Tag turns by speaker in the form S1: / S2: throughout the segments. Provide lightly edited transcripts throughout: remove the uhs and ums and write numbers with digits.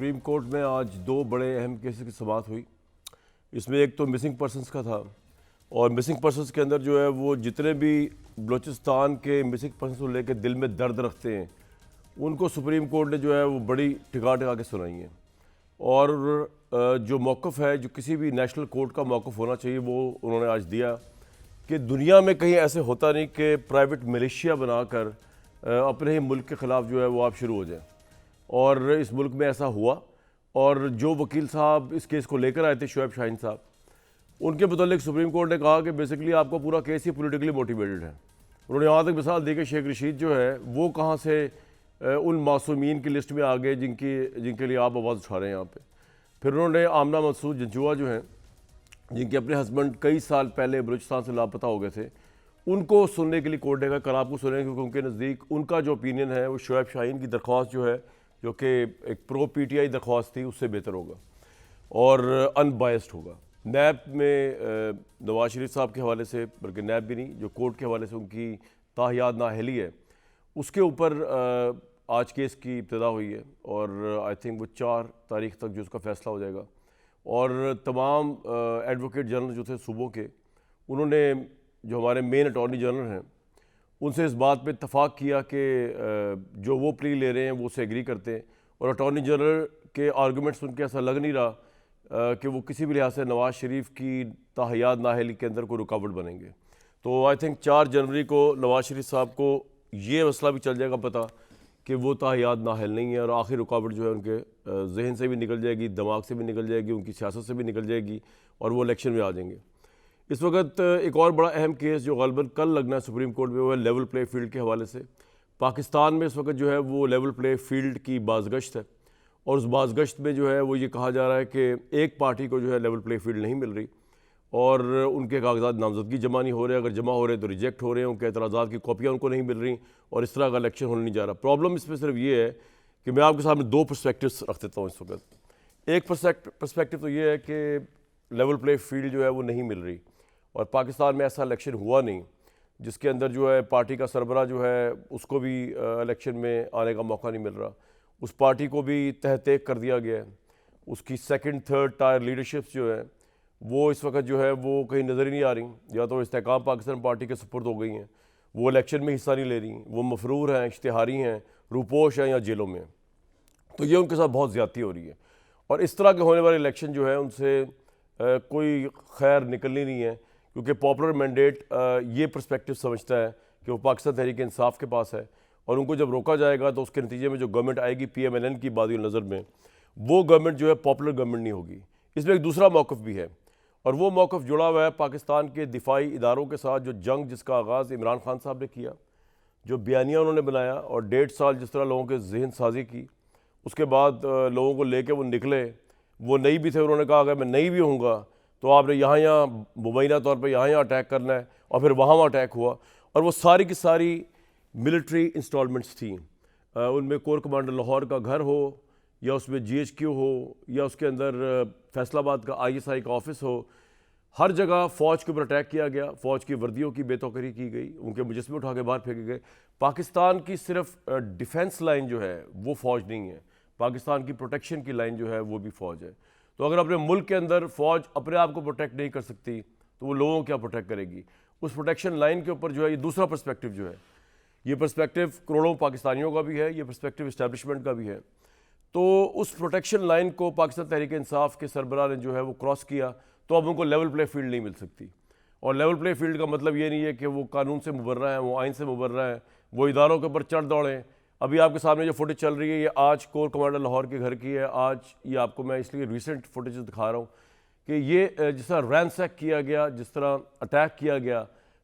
S1: Supreme court में आज दो बड़े अहम केसेस की समाअत हुई। इसमें एक तो मिसिंग पर्सनस का था और मिसिंग पर्सनस के अंदर जो है वो जितने भी बलूचिस्तान के मिसिंग पर्सनस को लेकर दिल में दर्द रखते हैं उनको सुप्रीम कोर्ट ने जो है वो बड़ी टिका टिका के सुनाई है। और जो मौक़िफ़ है, जो किसी भी नेशनल कोर्ट का मौक़िफ़ होना चाहिए, वो उन्होंने आज दिया कि दुनिया में कहीं ऐसे होता नहीं कि प्राइवेट मिलिशिया बनाकर अपने ही मुल्क के ख़िलाफ़ जो है वो आप शुरू हो जाए। और इस मुल्क में ऐसा हुआ। और जो वकील साहब इस केस को लेकर आए थे, शोएब शाहीन साहब, उनके मुतालिक सुप्रीम कोर्ट ने कहा कि बेसिकली आपका पूरा केस ही पॉलिटिकली मोटिवेटेड है। उन्होंने यहाँ तक मिसाल दी कि शेख रशीद जो है वो कहाँ से उन मासूमीन की लिस्ट में आ गए जिनके लिए आप आवाज़ उठा रहे हैं यहाँ पे। फिर उन्होंने आमना मसूद जंजुआ जो हैं, जिनके अपने हस्बैंड कई साल पहले बलूचिस्तान से लापता हो गए थे, उनको सुनने के लिए कोर्ट ने कहा कल आपको सुनेंगे, क्योंकि उनके नज़दीक उनका जो ओपिनियन है वो शोएब शाहीन की दरख्वास्त जो है, जो कि एक प्रो पीटीआई दरख्वास्त थी, उससे बेहतर होगा और अनबायस्ड होगा। नैब में नवाज शरीफ साहब के हवाले से, बल्कि नैब भी नहीं, जो कोर्ट के हवाले से उनकी ताहियात नाअहली है, उसके ऊपर आज केस की इब्तिदा हुई है और आई थिंक वो 4 तारीख तक जो उसका फ़ैसला हो जाएगा। और तमाम एडवोकेट जनरल जो थे सूबों के, उन्होंने जो हमारे मेन अटॉर्नी जनरल हैं उनसे इस बात पे इत्तफाक किया कि जो वो प्ली ले रहे हैं वो उससे एग्री करते हैं। और अटॉर्नी जनरल के आर्गूमेंट सुन के ऐसा लग नहीं रहा कि वो किसी भी लिहाज से नवाज़ शरीफ की ताहियात नाअहली के अंदर कोई रुकावट बनेंगे। तो आई थिंक 4 जनवरी को नवाज़ शरीफ साहब को ये मसला भी चल जाएगा पता कि वो ताहियात नाअहल नहीं है, और आखिर रुकावट जो है उनके जहन से भी निकल जाएगी, दिमाग से भी निकल जाएगी, उनकी सियासत से भी निकल जाएगी और वो इलेक्शन में आ जाएंगे। इस वक्त एक और बड़ा अहम केस जो ग़ालिबन कल लगना है सुप्रीम कोर्ट में, वो है लेवल प्ले फील्ड के हवाले से। पाकिस्तान में इस वक्त जो है वो लेवल प्ले फील्ड की बाज़गश्त है, और उस बाज़गश्त में जो है वो ये कहा जा रहा है कि एक पार्टी को जो है लेवल प्ले फील्ड नहीं मिल रही और उनके कागजात नामजदगी जमा नहीं हो रहे, अगर जमा हो रहे तो रिजेक्ट हो रहे हैं, उनके एतराज़ात की कॉपियाँ उनको नहीं मिल रही, और इस तरह का इलेक्शन होने नहीं जा रहा। प्रॉब्लम इसमें सिर्फ ये है कि मैं आपके सामने 2 पर्सपेक्टिव्स रख देता हूँ इस वक्त। एक पर्सपेक्टिव तो ये है कि लेवल प्ले फील्ड जो है वो नहीं मिल रही, और पाकिस्तान में ऐसा इलेक्शन हुआ नहीं जिसके अंदर जो है पार्टी का सरबरा जो है उसको भी इलेक्शन में आने का मौका नहीं मिल रहा, उस पार्टी को भी तहत कर दिया गया है। उसकी 2nd 3rd टायर लीडरशिप्स जो है वो इस वक्त जो है वो कहीं नज़र ही नहीं आ रही, या तो इस्तेहकाम पाकिस्तान पार्टी के सुपुर्द हो गई हैं, वो इलेक्शन में हिस्सा नहीं ले रही, वो मफरूर हैं, इश्तिहारी हैं, रूपोश हैं या जेलों में। तो ये उनके साथ बहुत ज़्यादती हो रही है, और इस तरह के होने वाले इलेक्शन जो है उनसे कोई खैर निकलनी नहीं है, क्योंकि पॉपुलर मैंडेट ये पर्सपेक्टिव समझता है कि वो पाकिस्तान तहरीक इंसाफ के पास है, और उनको जब रोका जाएगा तो उसके नतीजे में जो गवर्नमेंट आएगी PMLN की बादी नज़र में, वो गवर्नमेंट जो है पॉपुलर गवर्नमेंट नहीं होगी। इसमें एक दूसरा मौक़िफ़ भी है, और वो मौक़िफ़ जुड़ा हुआ है पाकिस्तान के दिफाई इदारों के साथ। जो जंग जिसका आगाज़ इमरान खान साहब ने किया, जो बयानिया उन्होंने बनाया, और 1.5 साल जिस तरह लोगों के जहन साजी की, उसके बाद लोगों को लेके वो निकले, वो नहीं भी थे, उन्होंने कहा अगर मैं नहीं भी होऊंगा तो आपने यहाँ मुबैना तौर पर यहाँ अटैक करना है, और फिर वहाँ अटैक हुआ। और वो सारी की सारी मिलिट्री इंस्टॉलमेंट्स थी, उनमें कोर कमांडर लाहौर का घर हो, या उसमें GHQ हो, या उसके अंदर फैसलाबाद का ISI का ऑफिस हो, हर जगह फ़ौज के ऊपर अटैक किया गया, फ़ौज की वर्दियों की बेतौकरी की गई, उनके मुजस्मे उठा के बाहर फेंके गए। पाकिस्तान की सिर्फ डिफेंस लाइन जो है वो फ़ौज नहीं है, पाकिस्तान की प्रोटेक्शन की लाइन जो है वो भी फ़ौज है। तो अगर अपने मुल्क के अंदर फ़ौज अपने आप को प्रोटेक्ट नहीं कर सकती तो वो लोगों को क्या प्रोटेक्ट करेगी? उस प्रोटेक्शन लाइन के ऊपर जो है ये दूसरा पर्सपेक्टिव जो है, ये पर्सपेक्टिव करोड़ों पाकिस्तानियों का भी है, ये पर्सपेक्टिव इस्टेब्लिशमेंट का भी है। तो उस प्रोटेक्शन लाइन को पाकिस्तान तहरीक इंसाफ के सरबराह ने जो है वो क्रॉस किया, तो अब उनको लेवल प्ले फील्ड नहीं मिल सकती। और लेवल प्ले फील्ड का मतलब ये नहीं है कि वो कानून से मुबर्रा है, वो आइन से मुबर्रा है, वो इदारों के ऊपर चढ़ दौड़ें। अभी आपके सामने जो फुटेज चल रही है ये आज कोर कमांडर लाहौर के घर की है। आज ये आपको मैं इसलिए रिसेंट फुटेज दिखा रहा हूँ कि ये जिस तरह रैंसैक किया गया, जिस तरह अटैक किया गया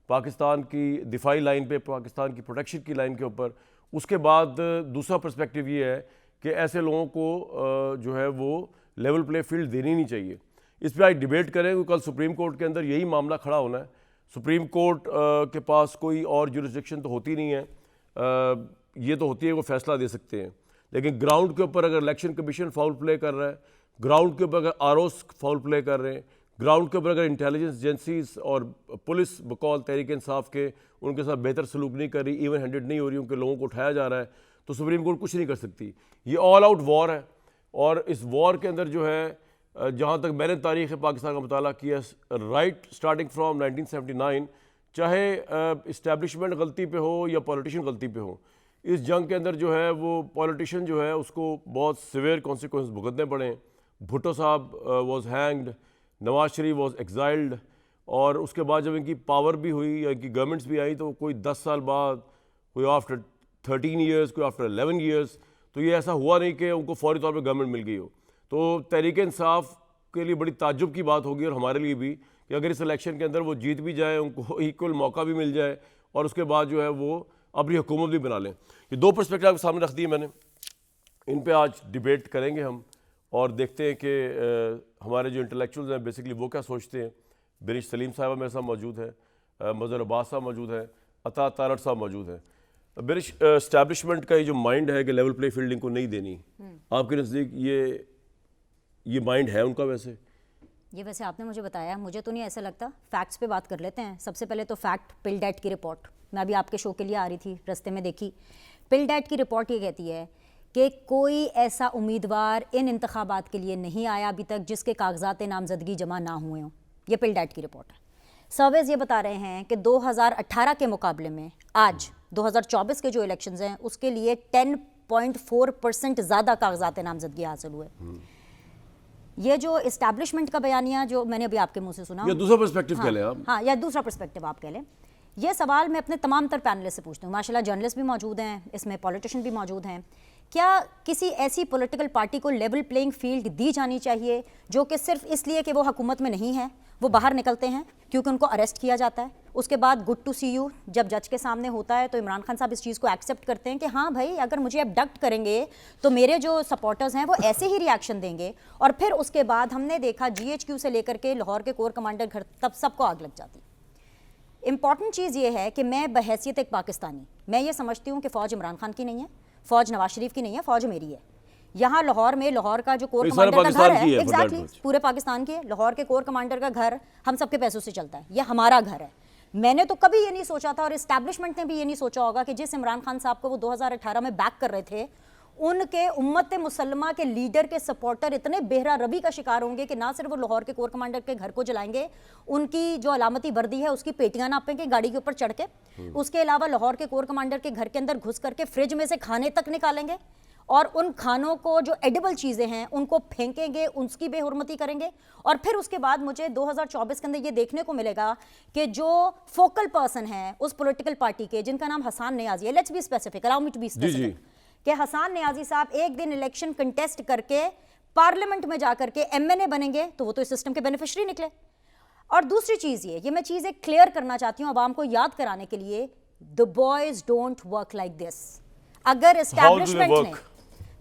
S1: पाकिस्तान की दिफाई लाइन पे, पाकिस्तान की प्रोटेक्शन की लाइन के ऊपर। उसके बाद दूसरा पर्सपेक्टिव ये है कि ऐसे लोगों को जो है वो लेवल प्ले फील्ड देनी नहीं चाहिए। इस पर आज डिबेट करें, क्योंकि कल सुप्रीम कोर्ट के अंदर यही मामला खड़ा होना है। सुप्रीम कोर्ट के पास कोई और जुरिस्डिक्शन तो होती नहीं है, ये तो होती है वो फैसला दे सकते हैं, लेकिन ग्राउंड के ऊपर अगर इलेक्शन कमीशन फाउल प्ले कर रहा है, ग्राउंड के ऊपर अगर ROs फाउल प्ले कर रहे हैं, ग्राउंड के ऊपर अगर इंटेलिजेंस एजेंसीज और पुलिस बकौल तहरीक इंसाफ के उनके साथ बेहतर सलूक नहीं कर रही, इवन हैंडेड नहीं हो रही, उनके लोगों को उठाया जा रहा है, तो सुप्रीम कोर्ट कुछ नहीं कर सकती। ये ऑल आउट वॉर है। और इस वॉर के अंदर जो है जहाँ तक मैंने तारीख़ पाकिस्तान का मुताला किया, राइट स्टार्टिंग फ्राम 1979, चाहे इस्टेब्लिशमेंट गलती पे हो या पॉलिटिशियन गलती पे हो, इस जंग के अंदर जो है वो पॉलिटिशियन जो है उसको बहुत सिवियर कॉन्सिक्वेंस भुगतने पड़े। भुट्टो साहब was hanged, Nawaz Sharif was exiled, और उसके बाद जब इनकी पावर भी हुई या इनकी गवर्नमेंट्स भी आई तो कोई 10 साल बाद, कोई आफ्टर 13 ईयर्स, कोई आफ्टर 11 ईयर्स, तो ये ऐसा हुआ नहीं कि उनको फौरी तौर पे गवर्नमेंट मिल गई हो। तो तहरीक इंसाफ के लिए बड़ी ताज्जुब की बात होगी और हमारे लिए भी कि अगर इस इलेक्शन के अंदर वो जीत भी जाए, उनको इक्वल मौका भी मिल जाए और उसके बाद जो है वो अपनी हुकूमत भी बना लें। ये दो पर्सपेक्टिव आपके सामने रख दिए मैंने, इन पे आज डिबेट करेंगे हम और देखते हैं कि हमारे जो इंटेलेक्चुअल्स हैं बेसिकली वो क्या सोचते हैं। बिरिश सलीम साहब मेरे साथ मौजूद है, मज़हर अब्बास साहब मौजूद हैं, अता तारड़ साहब मौजूद हैं। बिरिश, एस्टैब्लिशमेंट का ये जो माइंड है कि लेवल प्ले फील्डिंग को नहीं देनी, आपके नज़दीक ये माइंड है उनका? वैसे
S2: आपने मुझे बताया, मुझे तो नहीं ऐसा लगता। फैक्ट्स पे बात कर लेते हैं। सबसे पहले तो फैक्ट, पिलडेट की रिपोर्ट, मैं अभी आपके शो के लिए आ रही थी, रास्ते में देखी। पिलडेट की रिपोर्ट ये कहती है कि कोई ऐसा उम्मीदवार इन इंतखाबात के लिए नहीं आया अभी तक जिसके कागजात नामजदगी जमा ना हुए हों। ये पिलडेट की रिपोर्ट है। सर्वेज ये बता रहे हैं कि 2018 के मुकाबले में आज 2024 के जो इलेक्शंस हैं उसके लिए 10.4% ज़्यादा कागजात नामजदगी हासिल हुए। ये जो इस्टेब्लिशमेंट का बयानिया जो मैंने अभी आपके मुंह से सुना,
S1: या दूसरा पर्सपेक्टिव कह लें आप।
S2: हाँ, या दूसरा पर्सपेक्टिव आप कह लें। ये सवाल मैं अपने तमाम तर पैनलिस्ट से पूछती हूँ। माशाल्लाह जर्नलिस्ट भी मौजूद हैं, इसमें पॉलिटिशियन भी मौजूद हैं। क्या किसी ऐसी पॉलिटिकल पार्टी को लेवल प्लेइंग फील्ड दी जानी चाहिए जो कि सिर्फ इसलिए कि वो हुकूमत में नहीं है, वो बाहर निकलते हैं क्योंकि उनको अरेस्ट किया जाता है, उसके बाद गुड टू सी यू जब जज के सामने होता है तो इमरान खान साहब इस चीज़ को एक्सेप्ट करते हैं कि हाँ भाई अगर मुझे अबडक्ट करेंगे तो मेरे जो सपोर्टर्स हैं वो ऐसे ही रिएक्शन देंगे, और फिर उसके बाद हमने देखा GHQ से लेकर के लाहौर के कोर कमांडर घर तब सबको आग लग जाती। इंपॉर्टेंट चीज़ ये है कि मैं बहैसियत एक पाकिस्तानी, मैं ये समझती हूँ कि फ़ौज इमरान खान की नहीं है, फ़ौज नवाज शरीफ की नहीं है, फ़ौज मेरी है। यहाँ लाहौर में लाहौर का जो कोर कमांडर का घर है, एग्जैक्टली पूरे पाकिस्तान के लाहौर के कोर कमांडर का घर हम सबके पैसों से चलता है, यह हमारा घर है। मैंने तो कभी ये नहीं सोचा था और इस्टेब्लिशमेंट ने भी ये नहीं सोचा होगा कि जिस इमरान खान साहब को वो 2018 में बैक कर रहे थे, उनके उम्मत मुसल्मा के लीडर के सपोर्टर इतने बेहरा रबी का शिकार होंगे कि ना सिर्फ वो लाहौर के कोर कमांडर के घर को जलाएंगे, उनकी जो अलामती वर्दी है उसकी पेटियां नापेंगे गाड़ी के ऊपर चढ़ के, उसके अलावा लाहौर के कोर कमांडर के घर के अंदर घुस करके फ्रिज में से खाने तक निकालेंगे और उन खानों को जो एडिबल चीज़ें हैं उनको फेंकेंगे, उसकी बेहुरमती करेंगे। और फिर उसके बाद मुझे 2024 के अंदर ये देखने को मिलेगा कि जो फोकल पर्सन है उस पॉलिटिकल पार्टी के, जिनका नाम हसान नियाजी है, let's be specific, allow me to be specific, कि हसान नियाजी साहब एक दिन इलेक्शन कंटेस्ट करके पार्लियामेंट में जाकर के MNA बनेंगे तो वो तो इस सिस्टम के बेनिफिशियरी निकले। और दूसरी चीज़ ये मैं चीज़ एक क्लियर करना चाहती हूँ आवाम को याद कराने के लिए, the boys don't work like this. अगर एस्टैब्लिशमेंट ने,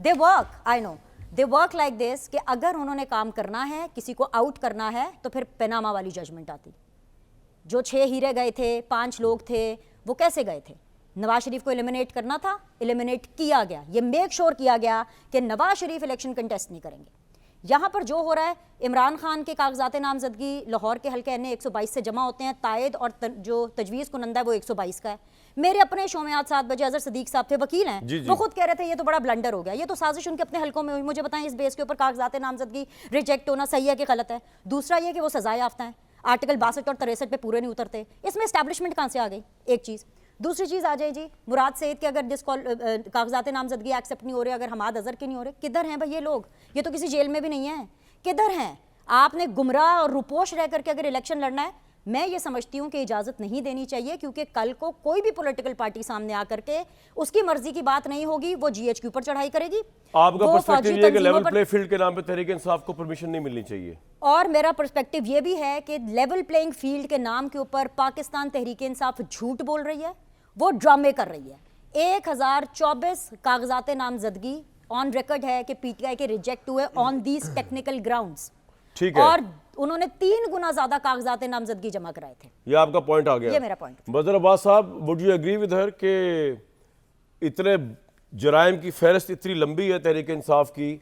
S2: they work, I know they work like this, कि अगर उन्होंने काम करना है, किसी को आउट करना है, तो फिर पनामा वाली जजमेंट आती। जो 6 हीरे गए थे, 5 लोग थे, वो कैसे गए थे? नवाज शरीफ को एलिमिनेट करना था, एलिमिनेट किया गया। ये मेक श्योर किया गया कि नवाज शरीफ इलेक्शन कंटेस्ट नहीं करेंगे। यहाँ पर जो हो रहा है, इमरान खान के कागजात नामजदगी लाहौर के हल्के NA 122 से जमा होते हैं, तायद और जो तजवीज़ कुनंदा है वो 122 का है। मेरे अपने शो में आज 7 बजे अजहर सदीक साहब थे, वकील हैं, वो खुद कह रहे थे ये तो बड़ा ब्लंडर हो गया, ये तो साजिश उनके अपने हल्कों में हुई। मुझे बताएं इस बेस के ऊपर कागजात नामजदगी रिजेक्ट होना सही है कि गलत है? दूसरा ये कि वो सजा याफ्ता है, आर्टिकल 62 और 63 पे पूरे नहीं उतरते। इसमें एस्टैब्लिशमेंट कहाँ से आ गई? एक चीज़। दूसरी चीज़ आ जाए जी मुराद सईद के अगर कागजात नामजदगी एक्सेप्ट नहीं हो रहे, अगर हमाद अजहर के नहीं हो रहे, किधर हैं भाई ये लोग? ये तो किसी जेल में भी नहीं है, किधर हैं? आपने गुमराह और रुपोश रह करके अगर इलेक्शन लड़ना है, मैं ये समझती हूँ कि इजाज़त नहीं देनी चाहिए, क्योंकि कल को कोई भी पॉलिटिकल पार्टी सामने आकर के उसकी मर्जी की बात नहीं होगी, वो GHQ पर चढ़ाई करेगी।
S1: आपका पर्सपेक्टिव ये है कि लेवल प्ले फील्ड के नाम पे तहरीक इंसाफ को परमिशन नहीं मिलनी चाहिए?
S2: और मेरा पर्सपेक्टिव ये भी है कि लेवल प्लेइंग फील्ड के नाम के ऊपर पाकिस्तान तहरीक इंसाफ झूठ बोल रही है, वो ड्रामे कर रही है। 1024 कागजात नामजदगी ऑन रिकॉर्ड है कि PTI के रिजेक्ट हुए ऑन दीज टेक्निकल ग्राउंड्स,
S1: ठीक है, और
S2: उन्होंने 3 गुना ज्यादा कागजात नामजदगी जमा कराए थे।
S1: ये आपका पॉइंट आ गया।
S2: ये मेरा point.
S1: Mazhar Abbas sahab, would you agree with her कि इतने जराइम की फहरिस्त इतनी लंबी है तहरीक इंसाफ की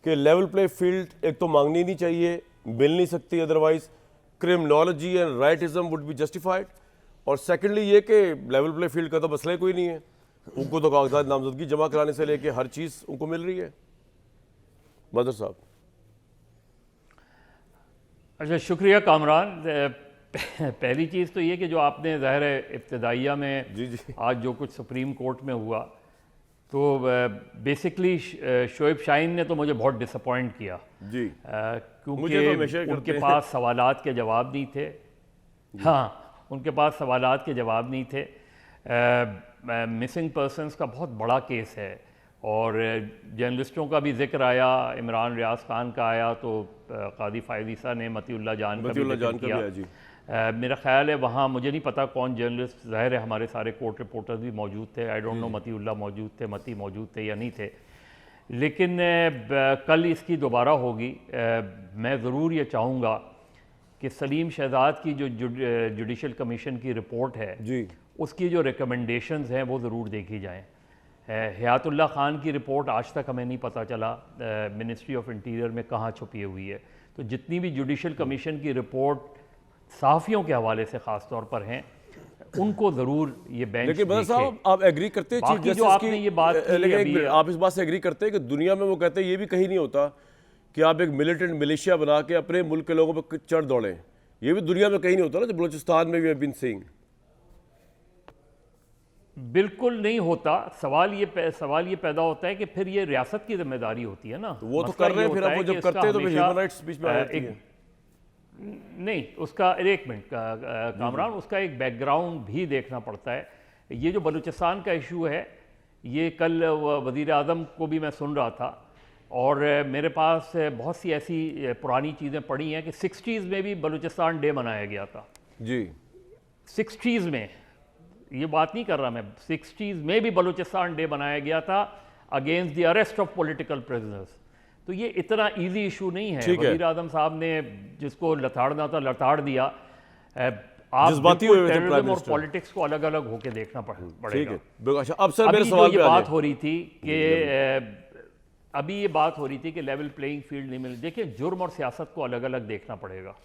S1: कि लेवल प्ले फील्ड एक तो मांगनी नहीं चाहिए, मिल नहीं सकती, otherwise criminology and rightism would be justified, और सेकेंडली ये कि लेवल प्ले फील्ड का तो मसला कोई नहीं है, उनको तो कागजात नामजदगी जमा कराने से लेके हर चीज़ उनको मिल रही है। बदर साहब।
S3: अच्छा, शुक्रिया कामरान। पहली चीज़ तो ये कि जो आपने ज़ाहिर है इब्तदाइया में
S1: जी जी
S3: आज जो कुछ सुप्रीम कोर्ट में हुआ, तो बेसिकली शोएब शाहीन ने तो मुझे बहुत डिसअपॉइंट किया
S1: जी।
S3: क्योंकि
S1: मुझे तो हमेशा ही
S3: उनके
S1: करते हैं।
S3: पास सवालात के जवाब नहीं थे। हाँ, उनके पास सवालात के जवाब नहीं थे। मिसिंग पर्सनस का बहुत बड़ा केस है और जर्नलिस्टों का भी जिक्र आया, इमरान रियाज खान का आया, तो कादी फायद ईसा ने मतीउल्लाह जान का भी जिक्र किया।
S1: जी।
S3: मेरा ख्याल है वहाँ मुझे नहीं पता कौन जर्नलिस्ट, ज़ाहिर है हमारे सारे कोर्ट रिपोर्टर्स भी मौजूद थे। आई डोंट नो मतीउल्लाह मौजूद थे, मती मौजूद थे या नहीं थे, लेकिन कल इसकी दोबारा होगी। मैं ज़रूर ये चाहूँगा कि सलीम शहजाद की जो जुडिशल कमीशन की रिपोर्ट है
S1: जी,
S3: उसकी जो रिकमेंडेशंस हैं वो ज़रूर देखी जाएँ। हयातुल्लाह ख़ान की रिपोर्ट आज तक हमें नहीं पता चला मिनिस्ट्री ऑफ इंटीरियर में कहाँ छुपी हुई है। तो जितनी भी जुडिशल कमीशन की रिपोर्ट सहाफ़ियों के हवाले से ख़ास तौर पर हैं, उनको ज़रूर ये बेंच
S1: लेकिन बदर साहब आप एग्री करते हैं चीफ
S3: बाकी जो
S1: जस्टिस
S3: आपने
S1: की,
S3: ये बात की
S1: लेकिन
S3: अभी,
S1: आप इस बात से एग्री करते हैं कि दुनिया में वो कहते हैं ये भी कहीं नहीं होता कि आप एक मिलिटेंट मिलिशिया बना के अपने मुल्क के लोगों पर चढ़ दौड़ें। ये भी दुनिया में कहीं नहीं होता ना, जो बलूचिस्तान में भी बिन सिंह।
S3: बिल्कुल नहीं होता। सवाल ये पैदा होता है कि फिर ये रियासत की जिम्मेदारी होती है ना।
S1: वो तो
S3: मसला
S1: कर रहे हैं,
S3: ये
S1: फिर
S3: होता
S1: अब वो
S3: है
S1: जब
S3: कि
S1: करते हैं तो फिर
S3: इसका
S1: ह्यूमन राइट्स बीच में आ जाती है।
S3: नहीं, उसका एक मिनट कामरान, उसका एक बैकग्राउंड भी देखना पड़ता है। ये जो बलूचिस्तान का इशू है, ये कल वज़ीर आज़म को भी मैं सुन रहा था और मेरे पास बहुत सी ऐसी पुरानी चीज़ें पड़ी हैं कि 60s में भी बलूचिस्तान डे मनाया गया था।
S1: जी,
S3: 60s में, ये बात नहीं कर रहा मैं, 60s में भी बलूचिस्तान डे मनाया गया था against the arrest of political prisoners. तो ये इतना इजी इशू नहीं है। वज़ीर आज़म साहब ने जिसको लताड़ना था लताड़ दिया। आप
S1: जज्बाती हुए थे प्राइम
S3: टेररिज्म और
S1: मिनिस्टर।
S3: पॉलिटिक्स को अलग अलग होकर देखना
S1: ठीक
S3: पड़ेगा।
S1: है। बिल्कुल। अच्छा, अब सर
S3: अभी
S1: मेरे
S3: जो
S1: सवाल
S3: ये
S1: पे आ
S3: बात
S1: जाए।
S3: हो रही थी कि अभी ये बात हो रही थी कि लेवल प्लेइंग फील्ड नहीं मिल। देखिए, जुर्म और सियासत को अलग अलग देखना पड़ेगा।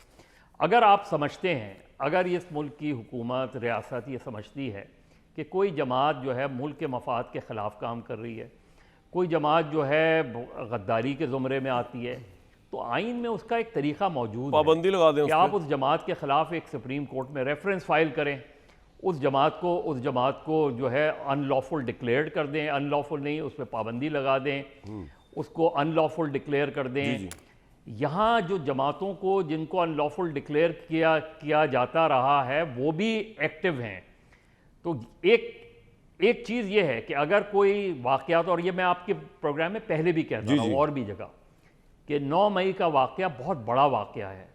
S3: अगर आप समझते हैं, अगर इस मुल्क की हुकूमत रियासत ये समझती है कि कोई जमात जो है मुल्क के मफाद के ख़िलाफ़ काम कर रही है, कोई जमात जो है गद्दारी के ज़ुमरे में आती है, तो आइन में उसका एक तरीक़ा मौजूद है
S1: पाबंदी लगा दें
S3: कि आप उस जमात के ख़िलाफ़ एक सुप्रीम कोर्ट में रेफरेंस फाइल करें, उस जमात को जो है अनलॉफुल डिक्लेयर कर दें, अनलॉफुल नहीं उस पर पाबंदी लगा दें, उसको अनलॉफुल डिक्लेयर कर दें। यहाँ जो जमातों को जिनको अनलॉफुल डिक्लेयर किया जाता रहा है वो भी एक्टिव हैं। तो एक चीज़ ये है कि अगर कोई वाक़यात, और ये मैं आपके प्रोग्राम में पहले भी कहता रहा हूँ और भी जगह, कि 9 मई का वाक़या बहुत बड़ा वाक़या है।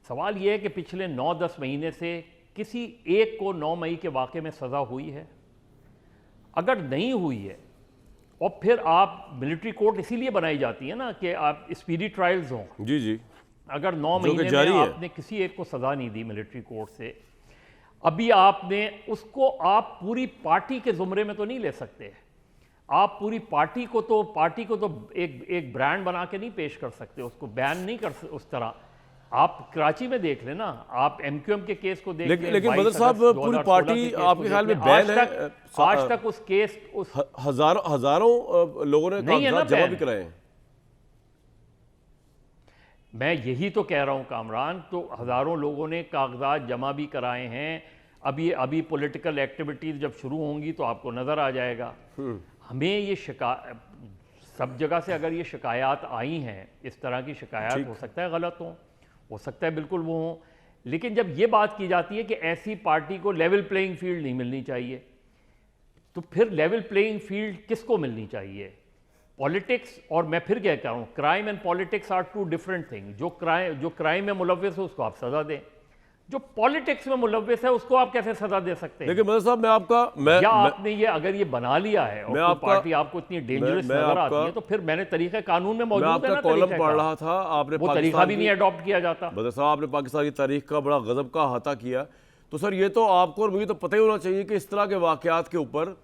S3: सवाल ये है कि पिछले 9-10 महीने से किसी एक को 9 मई के वाक़े में सज़ा हुई है? अगर नहीं हुई है, और फिर आप मिलिट्री कोर्ट इसीलिए बनाई जाती है ना कि आप स्पीडी ट्रायल्स हों।
S1: जी जी।
S3: अगर 9 महीने
S1: जारी
S3: में
S1: है।
S3: आपने किसी एक को सज़ा नहीं दी मिलिट्री कोर्ट से, अभी आपने उसको, आप पूरी पार्टी के ज़ुमरे में तो नहीं ले सकते। आप पूरी पार्टी को तो एक ब्रांड बना के नहीं पेश कर सकते, उसको बैन नहीं कर सकते उस तरह। आप कराची में देख लेना, आप MQM के केस को देख लें।
S1: लेकिन बदर साहब, पूरी पार्टी आपके ख्याल में बैन है?
S3: आज तक उस केस
S1: हजारों लोगों ने
S3: नहीं है ना
S1: कागजात जमा
S3: बैन।
S1: भी कराए हैं।
S3: मैं यही तो कह रहा हूं कामरान, तो हज़ारों लोगों ने कागजात जमा भी कराए हैं। अभी पॉलिटिकल एक्टिविटीज़ जब शुरू होंगी तो आपको नज़र आ जाएगा। हमें ये सब जगह से अगर ये शिकायत आई हैं, इस तरह की शिकायत हो सकता है गलत हो सकता है बिल्कुल वो हो, लेकिन जब ये बात की जाती है कि ऐसी पार्टी को लेवल प्लेइंग फील्ड नहीं मिलनी चाहिए, तो फिर लेवल प्लेइंग फील्ड किसको मिलनी चाहिए? पॉलिटिक्स, और मैं फिर क्या कह रहा हूँ, crime and politics are two different thing. जो क्राइम में मुलव्विस है उसको आप सज़ा दें, जो पॉलिटिक्स में मुलव्विस है उसको आप कैसे सज़ा दे सकते हैं?
S1: लेकिन मदर साहब,
S3: आपने ये अगर ये बना लिया है और कोई पार्टी आपको इतनी डेंजरस नजर आती है, तो फिर मैंने तरीका कानून में मौजूद है ना,
S1: कॉलम पढ़ रहा था, आपने
S3: वो तरीका भी नहीं अडॉप्ट किया जाता।
S1: मदर साहब, आपने पाकिस्तान की तारीख का बड़ा गजब का अहाता किया। तो सर, ये तो आपको और मुझे तो पता ही होना चाहिए कि इस तरह के वाकयात के ऊपर,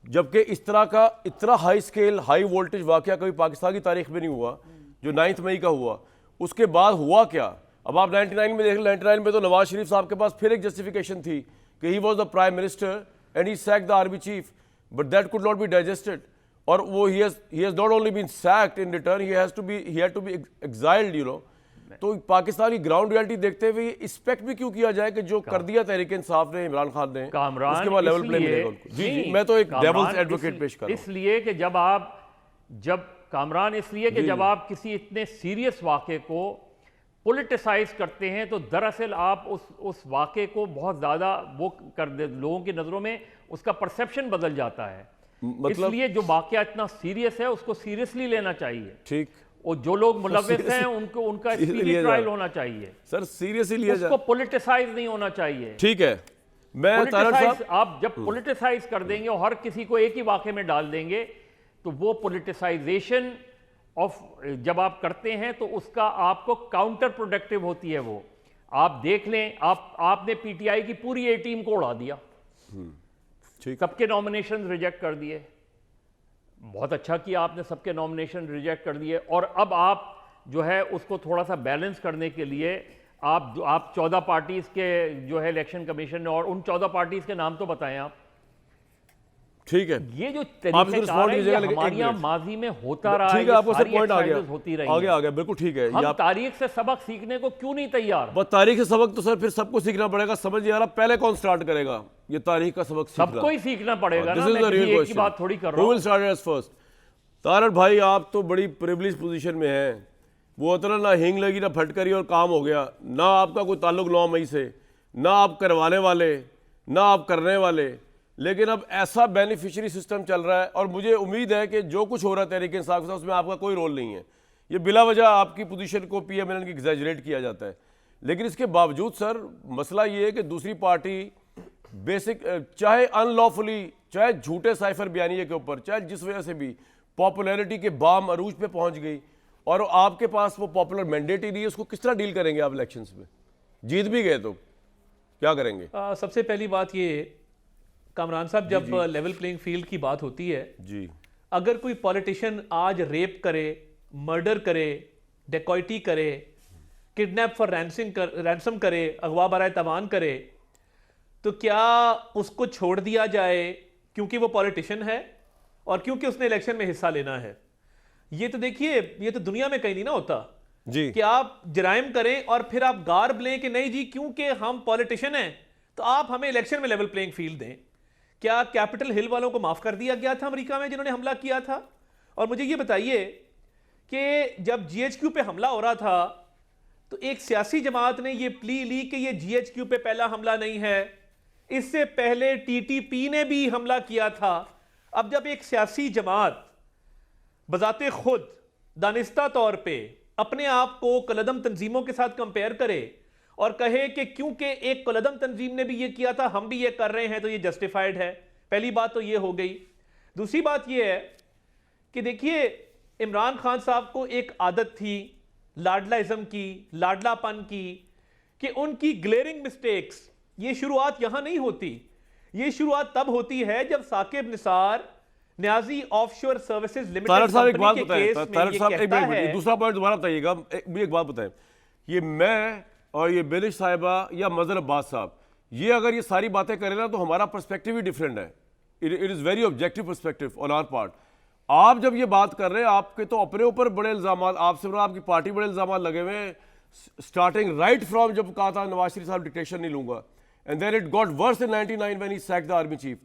S1: जबकि इस तरह का इतना हाई स्केल हाई वोल्टेज वाकया कभी पाकिस्तान की तारीख में नहीं हुआ, जो 9 मई का हुआ। उसके बाद हुआ क्या? अब आप 99 में देख लें, 99 में तो नवाज शरीफ साहब के पास फिर एक जस्टिफिकेशन थी कि he was the prime minister and he sacked the army chief, but that could not be digested. और वो he has not only been sacked in return, he had to be exiled, you know. तो पाकिस्तान की ground reality देखते हुए expect भी क्यों किया जाए कि जो कर दिया तहरीक इंसाफ ने, इमरान खान ने, उसके बाद लेवल प्ले मिलेगा उनको? जी, मैं तो एक डेविल्स एडवोकेट पेश कर रहा हूं।
S3: इसलिए कि जब आप किसी इतने सीरियस वाक़े को पॉलिटिसाइज करते हैं तो दरअसल आप उस वाक़े को बहुत ज़्यादा वो कर दे, लोगों की नज़रों में उसका परसेप्शन बदल जाता है।
S1: मतलब
S3: इसलिए जो वाक़या इतना सीरियस है उसको सीरियसली लेना चाहिए।
S1: ठीक,
S3: और जो लोग मुलव्विस हैं उनका स्पीडी ट्रायल होना चाहिए
S1: सर, सीरियसली लिया जाए,
S3: उसको पॉलिटिसाइज नहीं होना चाहिए।
S1: ठीक है। मैं तारड़ साहब,
S3: आप जब पॉलिटिसाइज कर देंगे और हर किसी को एक ही वाक़े में डाल देंगे तो वो पॉलिटिसाइजेशन ऑफ जब आप करते हैं तो उसका आपको काउंटर प्रोडक्टिव होती है। वो आप देख लें, आपने पीटीआई की पूरी ए टीम को उड़ा दिया,
S1: ठीक,
S3: सबके नॉमिनेशन रिजेक्ट कर दिए। बहुत अच्छा किया आपने, सबके नॉमिनेशन रिजेक्ट कर दिए। और अब आप जो है उसको थोड़ा सा बैलेंस करने के लिए आप 14 पार्टीज के जो है इलेक्शन कमीशन ने, और उन 14 पार्टीज के नाम तो बताएं आप।
S1: ठीक है,
S3: ये जो
S1: आप
S3: तरीका
S1: रिस्पॉन्ड कीजिएगा, लेकिन
S3: हमारे यहाँ माजी में होता रहा है,
S1: ठीक है, आपको सर पॉइंट आ गया,
S3: होती रही
S1: आ गया, बिल्कुल ठीक है।
S3: हम तारीख से सबक सीखने को क्यों नहीं तैयार?
S1: बस तारीख से सबक तो सर फिर सबको सीखना पड़ेगा। समझ नहीं आ रहा पहले कौन स्टार्ट करेगा ये तारीख का सबक सीखना?
S3: सबको ही सीखना पड़ेगा ना,
S1: दिस इज द
S3: मैं
S1: रियल
S3: किसी एक की
S1: क्वेश्चन।
S3: बात थोड़ी कर रहा
S1: हु
S3: हूँ।
S1: Will start as first? Tarar भाई, आप तो बड़ी प्रिविलेज पोजीशन में हैं। वो उतना ना हिंग लगी ना फटकरी और काम हो गया। ना आपका कोई ताल्लुक 9 मई से, ना आप करवाने वाले, ना आप करने वाले, लेकिन अब ऐसा बेनिफिशियरी सिस्टम चल रहा है और मुझे उम्मीद है कि जो कुछ हो रहा है तहरीक इंसाफ के साथ उसमें आपका कोई रोल नहीं है। ये बिला वजह आपकी पोजीशन को पीएमएल की एग्जैजरेट किया जाता है। लेकिन इसके बावजूद सर मसला ये है कि दूसरी पार्टी बेसिक, चाहे अनलॉफुली, चाहे झूठे साइफर बयानिए के ऊपर, चाहे जिस वजह से भी पॉपुलैरिटी के बाम अरूज पे पहुंच गई और आपके पास वो पॉपुलर मैंडेट ही नहीं है, उसको किस तरह डील करेंगे आप इलेक्शंस में? जीत भी गए तो क्या करेंगे?
S4: सबसे पहली बात ये, कामरान साहब, जब लेवल प्लेइंग फील्ड की बात होती है
S1: जी,
S4: अगर कोई पॉलिटिशियन आज रेप करे, मर्डर करे, डेकॉइटी करे, किडनैप फॉर रैंसम करे, अगवा बराए तवान करे, तो क्या उसको छोड़ दिया जाए क्योंकि वो पॉलिटिशियन है और क्योंकि उसने इलेक्शन में हिस्सा लेना है? ये तो देखिए, ये तो दुनिया में कहीं नहीं ना होता
S1: जी,
S4: कि आप जराइम करें और फिर आप गार्ब लें कि नहीं जी क्योंकि हम पॉलिटिशियन हैं तो आप हमें इलेक्शन में लेवल प्लेइंग फील्ड दें। क्या कैपिटल हिल वालों को माफ कर दिया गया था अमेरिका में जिन्होंने हमला किया था? और मुझे ये बताइए कि जब जीएचक्यू पे हमला हो रहा था तो एक सियासी जमात ने ये प्ली ली कि ये जीएचक्यू पे पहला हमला नहीं है, इससे पहले टीटीपी ने भी हमला किया था। अब जब एक सियासी जमात बजाते खुद दानिस्ता तौर पे अपने आप को कलदम तंजीमों के साथ कंपेयर करे और कहे कि क्योंकि एक कलदम तंजीम ने भी ये किया था हम भी ये कर रहे हैं तो ये जस्टिफाइड है, पहली बात तो ये हो गई। दूसरी बात ये है कि देखिए, इमरान खान साहब को एक आदत थी लाडलाइज्म की, लाडलापन की, कि उनकी ग्लेरिंग मिस्टेक्स, ये शुरुआत यहां नहीं होती, ये शुरुआत तब होती है जब Saqib Nisar Niazi offshore services limited company के केस में ये कहता है।
S1: दूसरा पॉइंट दोबारा बताइएगा, एक बात बताएं, ये मैं और ये बेलिश साहिबा या मजहर अब्बास साहब, ये अगर ये सारी बातें करें ना तो हमारा पर्सपेक्टिव ही डिफरेंट है। It is very objective perspective on our part. आप जब ये बात कर रहे हैं, आपके तो अपने ऊपर बड़े इल्जाम, आपसे आपकी पार्टी बड़े इल्जाम लगे हुए हैं, स्टार्टिंग राइट फ्रॉम जब कहा था नवाज शरीफ साहब डिक्टेशन नहीं लूंगा, and then it got worse in 99 when he sacked the army chief,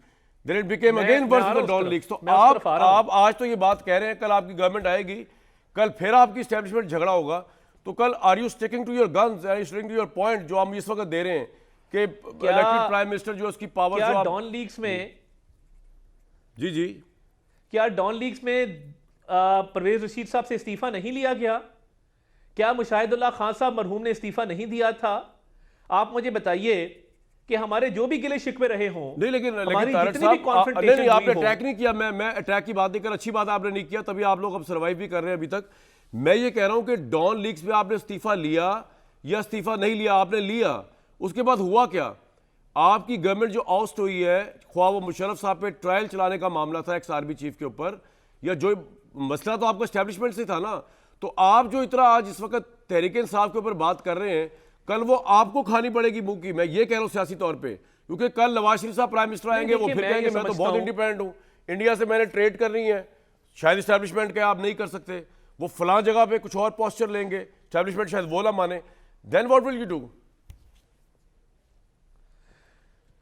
S1: then it became again worse with the Dawn leaks. तो आप आज तो ये बात कह रहे हैं, कल आपकी गवर्नमेंट आएगी, कल फिर आपकी एस्टेब्लिशमेंट झगड़ा होगा, तो कल are you sticking to your guns, are you sticking to your point जो हम इस वक्त दे रहे हैं कि इलेक्टेड प्राइम मिनिस्टर जो उसकी पावर
S4: क्या डॉन लीक्स में,
S1: जी जी,
S4: क्या डॉन लीक्स में परवेज रशीद साहब से इस्तीफा नहीं लिया गया? क्या मुशाहिदुल्लाह खान साहब मरहूम ने इस्तीफा नहीं दिया था? आप मुझे बताइए कि हमारे जो भी गिले शिकवे रहे हों,
S1: नहीं, लेकिन
S4: तारड़
S1: साहब नहीं, आपने अटैक नहीं किया, मैं अटैक की बात नहीं कर, अच्छी बात आपने नहीं किया, तभी आप लोग अब सर्वाइव भी कर रहे हैं अभी तक। मैं ये कह रहा हूं कि डॉन लीक्स में आपने इस्तीफा लिया या इस्तीफा नहीं लिया, आपने लिया, उसके बाद हुआ क्या? आपकी गवर्नमेंट जो आउस्ट हुई है, ख्वाह वो मुशर्रफ साहब पे ट्रायल चलाने का मामला था एक्स आर्मी चीफ के ऊपर, या जो मसला तो आपका एस्टेब्लिशमेंट से था ना, तो आप जो इतना आज इस वक्त तहरीक इंसाफ के ऊपर बात कर रहे हैं, कल वो आपको खानी पड़ेगी मुंह की। मैं ये कह रहा हूं सियासी तौर पे, क्योंकि कल नवाज शरीफ साहब प्राइम मिनिस्टर आएंगे, वो फिर कहेंगे मैं तो बहुत इंडिपेंडेंट हूं, इंडिया से मैंने ट्रेड करनी है, शायद इस्टेब्लिशमेंट के आप नहीं कर सकते, वो फलां जगह पे कुछ और पोस्चर लेंगे, इस्टेब्लिशमेंट शायद वो ना माने, then what will you do?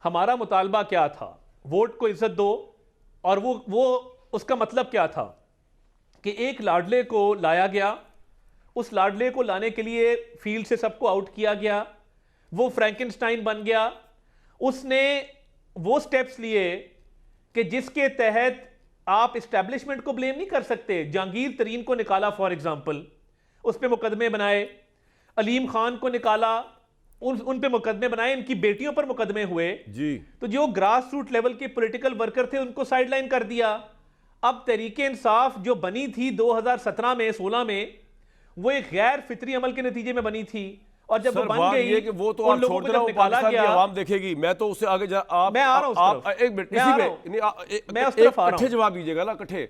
S4: हमारा मुतालबा क्या था? वोट को इज्जत दो। और वो उसका मतलब क्या था कि एक लाडले को लाया गया, उस लाडले को लाने के लिए फील्ड से सबको आउट किया गया, वो फ्रैंकेनस्टाइन बन गया। उसने वो स्टेप्स लिए कि जिसके तहत आप इस्टेब्लिशमेंट को ब्लेम नहीं कर सकते। जहांगीर तरीन को निकाला फॉर एग्जांपल, उस पे मुकदमे बनाए, अलीम खान को निकाला, उन पे मुकदमे बनाए, इनकी बेटियों पर मुकदमे हुए
S1: जी।
S4: तो जो ग्रास रूट लेवल के पॉलिटिकल वर्कर थे उनको साइडलाइन कर दिया। अब तहरीके इंसाफ जो बनी थी 2017 में 16 में, वो एक गैर फितरी अमल के नतीजे में बनी थी। और जब वो
S1: सर
S4: बन
S1: बात
S4: गई,
S1: ये कि वो तो
S4: उन
S1: आप
S4: लोगों
S1: छोड़
S4: को
S1: देना,
S4: जब
S1: वो
S4: निकाला
S1: पाकिस्तान की
S4: गया,
S1: आवाम देखेगी। मैं तो उससे आगे आप
S4: मैं आ रहा हूं उस
S1: आप
S4: तरफ।
S1: एक मिनट
S4: मैं
S1: इसी
S4: आ
S1: पे
S4: रहा हूं। मैं उस
S1: एक
S4: तरफ आ रहा
S1: इकट्ठे
S4: हूं।
S1: जवाब दीजिएगा ना, इकट्ठे।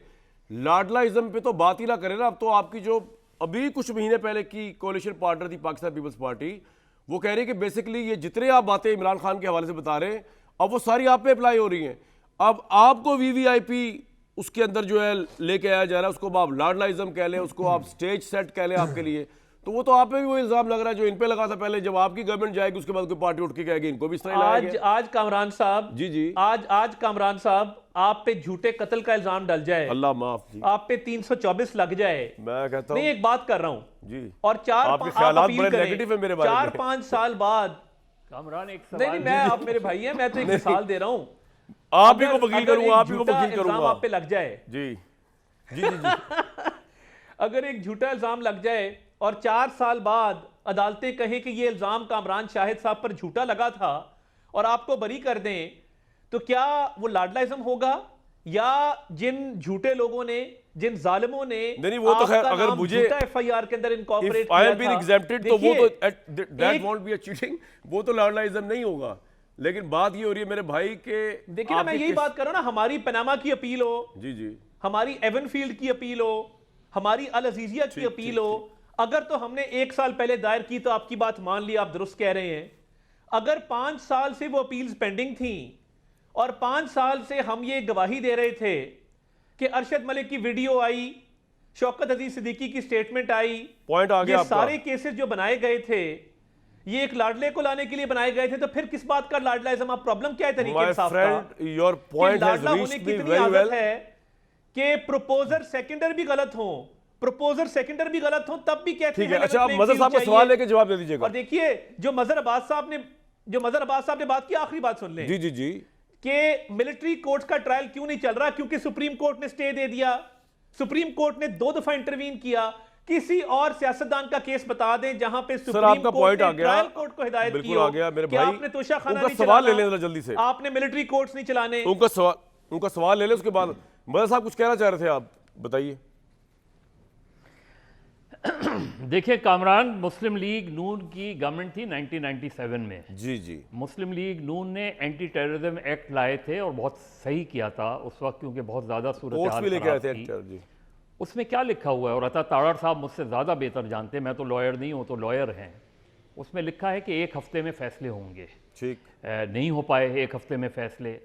S1: लाडलाइज्म पे तो बात ही ना करें ना। अब तो आपकी जो अभी कुछ महीने पहले की कोalition पार्टनर थी पाकिस्तान पीपल्स पार्टी, वो कह रही है कि बेसिकली ये जितने आप बातें इमरान खान के हवाले से बता रहे हैं, अब वो सारी आप पे अप्लाई हो रही हैं। अब आपको वीवीआईपी उसके अंदर जो है लेके आया जा रहा है, उसको आप लाडलाइज्म कह लें, उसको आप स्टेज सेट कह लें आपके लिए, तो वो तो आप पे भी वो इल्जाम लग रहा है जो इन पे लगा था पहले। जब आपकी गवर्नमेंट जाएगी उसके बाद कोई पार्टी उठ के कहेगी इनको भी इस तरह लाया गया।
S4: आज कामरान साहब,
S1: जी
S4: आज कामरान साहब, आप पे झूठे कत्ल का इल्जाम डल जाए,
S1: अल्लाह माफ जी,
S4: आप पे 324 लग जाए,
S1: मैं कहता
S4: नहीं
S1: हूँ
S4: एक बात कर रहा हूं
S1: जी।
S4: और
S1: आपके ख्यालात बड़े नेगेटिव है मेरे बारे में।
S4: 4-5 साल बाद,
S3: कामरान एक
S4: नहीं
S3: सवाल,
S4: मैं, आप मेरे भाई हैं, मैं तो एक मिसाल दे रहा हूं।
S1: आप ही को
S4: अगर
S1: वकील
S4: एक
S1: करूंगा, आप ही को
S4: झूठा
S1: वकील
S4: इल्जाम
S1: करूंगा
S4: आप पे लग जाए,
S1: जी जी जी जी
S4: अगर एक झूठा इल्जाम लग जाए और 4 साल बाद अदालतें कहें कि ये इल्जाम कामरान शाहिद साहब पर झूठा लगा था और आपको बरी कर दें, तो क्या वो लाडलाइज्म होगा? या जिन झूठे लोगों ने, जिन जालिमों ने
S1: नहीं वो तो खैर
S4: आपका
S1: अगर
S4: नाम
S1: मुझे
S4: झूठा एफआईआर के अंदर इनकॉर्पोरेट
S1: इफ आई
S4: किया
S1: एम बीन
S4: था,
S1: एग्जेम्प्टेड तो वो
S4: देखिए,
S1: तो that won't be a cheating, वो तो लाडलाइज्म नहीं होगा। लेकिन बात ये हो रही है मेरे भाई के,
S4: देखिए ना, मैं यही बात कर रहा हूं ना, हमारी पनामा की अपील हो,
S1: जी जी,
S4: हमारी एवनफील्ड की अपील हो, हमारी अल अजीजिया की अपील हो, अगर तो हमने 1 साल पहले दायर की तो आपकी बात मान ली, आप दुरुस्त कह रहे हैं। अगर 5 साल से वो अपील्स पेंडिंग थी और 5 साल से हम ये गवाही दे रहे थे कि अरशद मलिक की वीडियो आई, शौकत अजीज सिद्दीकी की स्टेटमेंट आई,
S1: पॉइंट आ गया
S4: ये
S1: आपका।
S4: सारे केसेस जो बनाए गए थे ये एक लाडले को लाने के लिए बनाए गए थे, तो फिर किस बात का लाडलाइज्म? आप प्रॉब्लम क्या है तरीके
S1: माय
S4: इंसाफ का?
S1: फ्रेंड योर पॉइंट हैज
S4: लाडला होने
S1: रीच्ड
S4: की
S1: मी
S4: इतनी
S1: वेरी
S4: आदत
S1: वेल
S4: है कि प्रपोजर सेकेंडर भी गलत हो, प्रपोजर सेकेंडर भी गलत हो, तब भी कहते
S1: ठीक
S4: हैं
S1: है। अच्छा आप
S4: level
S1: मजहर
S4: playing
S1: साहब का
S4: field
S1: सवाल
S4: चाहिए।
S1: लेके जवाब दे दीजिएगा।
S4: और देखिए जो मजहर अब्बास साहब ने बात की, आखिरी बात सुन लें
S1: जी जी जी,
S4: कि मिलिट्री कोर्ट का ट्रायल क्यों नहीं चल रहा? क्योंकि सुप्रीम कोर्ट ने स्टे दे दिया। सुप्रीम कोर्ट ने 2 दफा इंटरवीन किया। किसी और सियासतदान का केस बता दें जहां पे
S1: सर
S4: सुप्रीम
S1: आपका
S4: कोर्ट
S1: पॉइंट
S4: ने
S1: आ गया,
S4: ट्रायल कोर्ट को हिदायत की
S1: बिल्कुल
S4: हो
S1: आ गया मेरे
S4: कि
S1: भाई।
S4: आपने तोशाखाना
S1: उनका
S4: नहीं
S1: सवाल ले
S4: चलाना,
S1: लें जरा जल्दी से,
S4: आपने मिलिट्री कोर्ट्स नहीं चलाने।
S1: उनका सवाल ले लें, उसके बाद मदर साहब कुछ कहना चाह रहे थे, आप बताइए।
S3: देखिए कामरान, मुस्लिम लीग नून की गवर्नमेंट थी 1997 में।
S1: जी जी,
S3: मुस्लिम लीग नून ने एंटी टेररिज्म एक्ट लाए थे और बहुत सही किया था उस वक्त, क्योंकि बहुत ज़्यादा सूरत
S1: कोर्ट्स भी लेके आए थे
S3: थी।
S1: एक्टर जी।
S3: उसमें क्या लिखा हुआ है, और अता ताड़र साहब मुझसे ज़्यादा बेहतर जानते हैं, मैं तो लॉयर नहीं हूँ, तो लॉयर हैं। उसमें लिखा है कि 1 हफ्ते में फैसले होंगे।
S1: ठीक,
S3: नहीं हो पाए 1 हफ्ते में फैसले।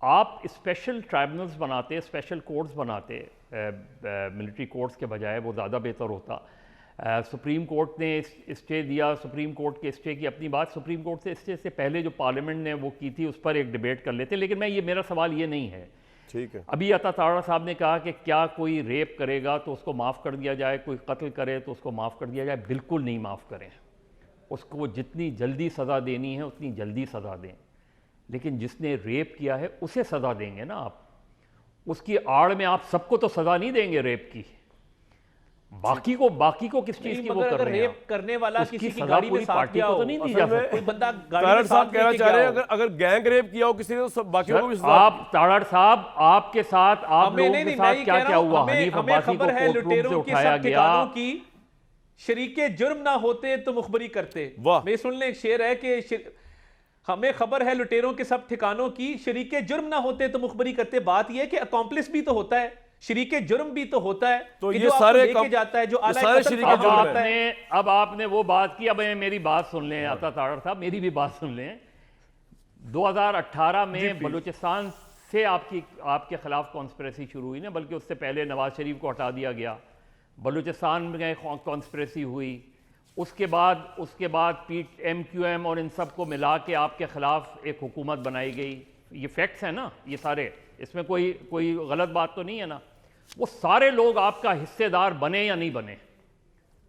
S3: आप स्पेशल ट्राइब्यूनल्स बनाते, स्पेशल कोर्ट्स बनाते, मिलिट्री कोर्ट्स के बजाय, वो ज़्यादा बेहतर होता। सुप्रीम कोर्ट ने स्टे दिया, सुप्रीम कोर्ट के स्टे की अपनी बात, सुप्रीम कोर्ट से स्टे से पहले जो पार्लियामेंट ने वो की थी उस पर एक डिबेट कर लेते। लेकिन मेरा सवाल ये नहीं है।
S1: ठीक है।
S3: अभी अता ताड़ा साहब ने कहा कि क्या कोई रेप करेगा तो उसको माफ़ कर दिया जाए, कोई कत्ल करे तो उसको माफ़ कर दिया जाए? बिल्कुल नहीं माफ़ करें। उसको जितनी जल्दी सज़ा देनी है उतनी जल्दी सज़ा दें। लेकिन जिसने रेप किया है उसे सज़ा देंगे ना आप। उसकी आड़ में आप सबको तो सज़ा नहीं देंगे रेप की। बाकी को किस चीज़ की वो कर रहे हैं?
S4: रेप करने वाला
S3: उसकी
S4: किसी की
S3: सज़ा
S4: गाड़ी में
S3: पूरी
S4: साथ
S3: पार्टी
S4: गया
S3: को
S4: हो,
S3: तो नहीं दी
S4: असल
S3: जा
S4: में
S3: सकती।
S4: कोई बंदा गाड़ी
S1: तारड़
S4: में
S1: साहब
S4: साथ
S1: कहना
S4: लेके
S1: चाह रहे हैं
S4: गया हो।
S1: अगर गैंग रेप किया हो किसी ने तो सब बाकियों को भी सजा।
S3: आप ताड़ड़ साहब, आपके साथ, आप
S4: हमें
S3: लोगों
S4: नहीं,
S3: के
S4: मैं
S3: साथ
S4: ये
S3: क्या
S4: कह
S3: क्या
S4: रहा हूं,
S3: हुआ?
S4: हमें
S3: हनीफ
S4: हमें
S3: अब्बासी को
S4: खबर है
S3: कोर्ट रूम से
S4: लुटेरों के
S3: उठाया
S4: सब
S3: गया।
S4: ठिकानों की, शरीके जुर्म ना होते तो मुखबरी करते।
S1: वाह।
S4: मैं सुन ले, एक शेर है कि हमें खबर है लुटेरों के सब ठिकानों की, शरीके जुर्म ना होते तो मुखबरी करते। बात यह है कि अकॉम्प्लिस भी तो होता है, शरीके जुर्म भी तो होता है,
S1: तो
S4: कि
S1: ये
S4: जो आपको
S1: सारे
S4: लेके जाता है, जो आला
S1: सारे
S4: कत्ल
S1: शरीके
S3: अब
S1: जुर्म
S4: फरमाता
S1: है।
S4: है।
S3: अब आपने वो बात की, अब मेरी बात सुन लें अता ताड़ड़ साहब, मेरी भी बात सुन लें। 2018 में बलूचिस्तान से आपके खिलाफ कॉन्स्पिरेसी शुरू हुई ना, बल्कि उससे पहले नवाज शरीफ को हटा दिया गया, बलूचिस्तान में कॉन्स्पिरेसी हुई, उसके बाद MQM और इन सब को मिला के आपके खिलाफ एक हुकूमत बनाई गई। ये फैक्ट्स हैं ना ये सारे, इसमें कोई गलत बात तो नहीं है ना। वो सारे लोग आपका हिस्सेदार बने या नहीं बने,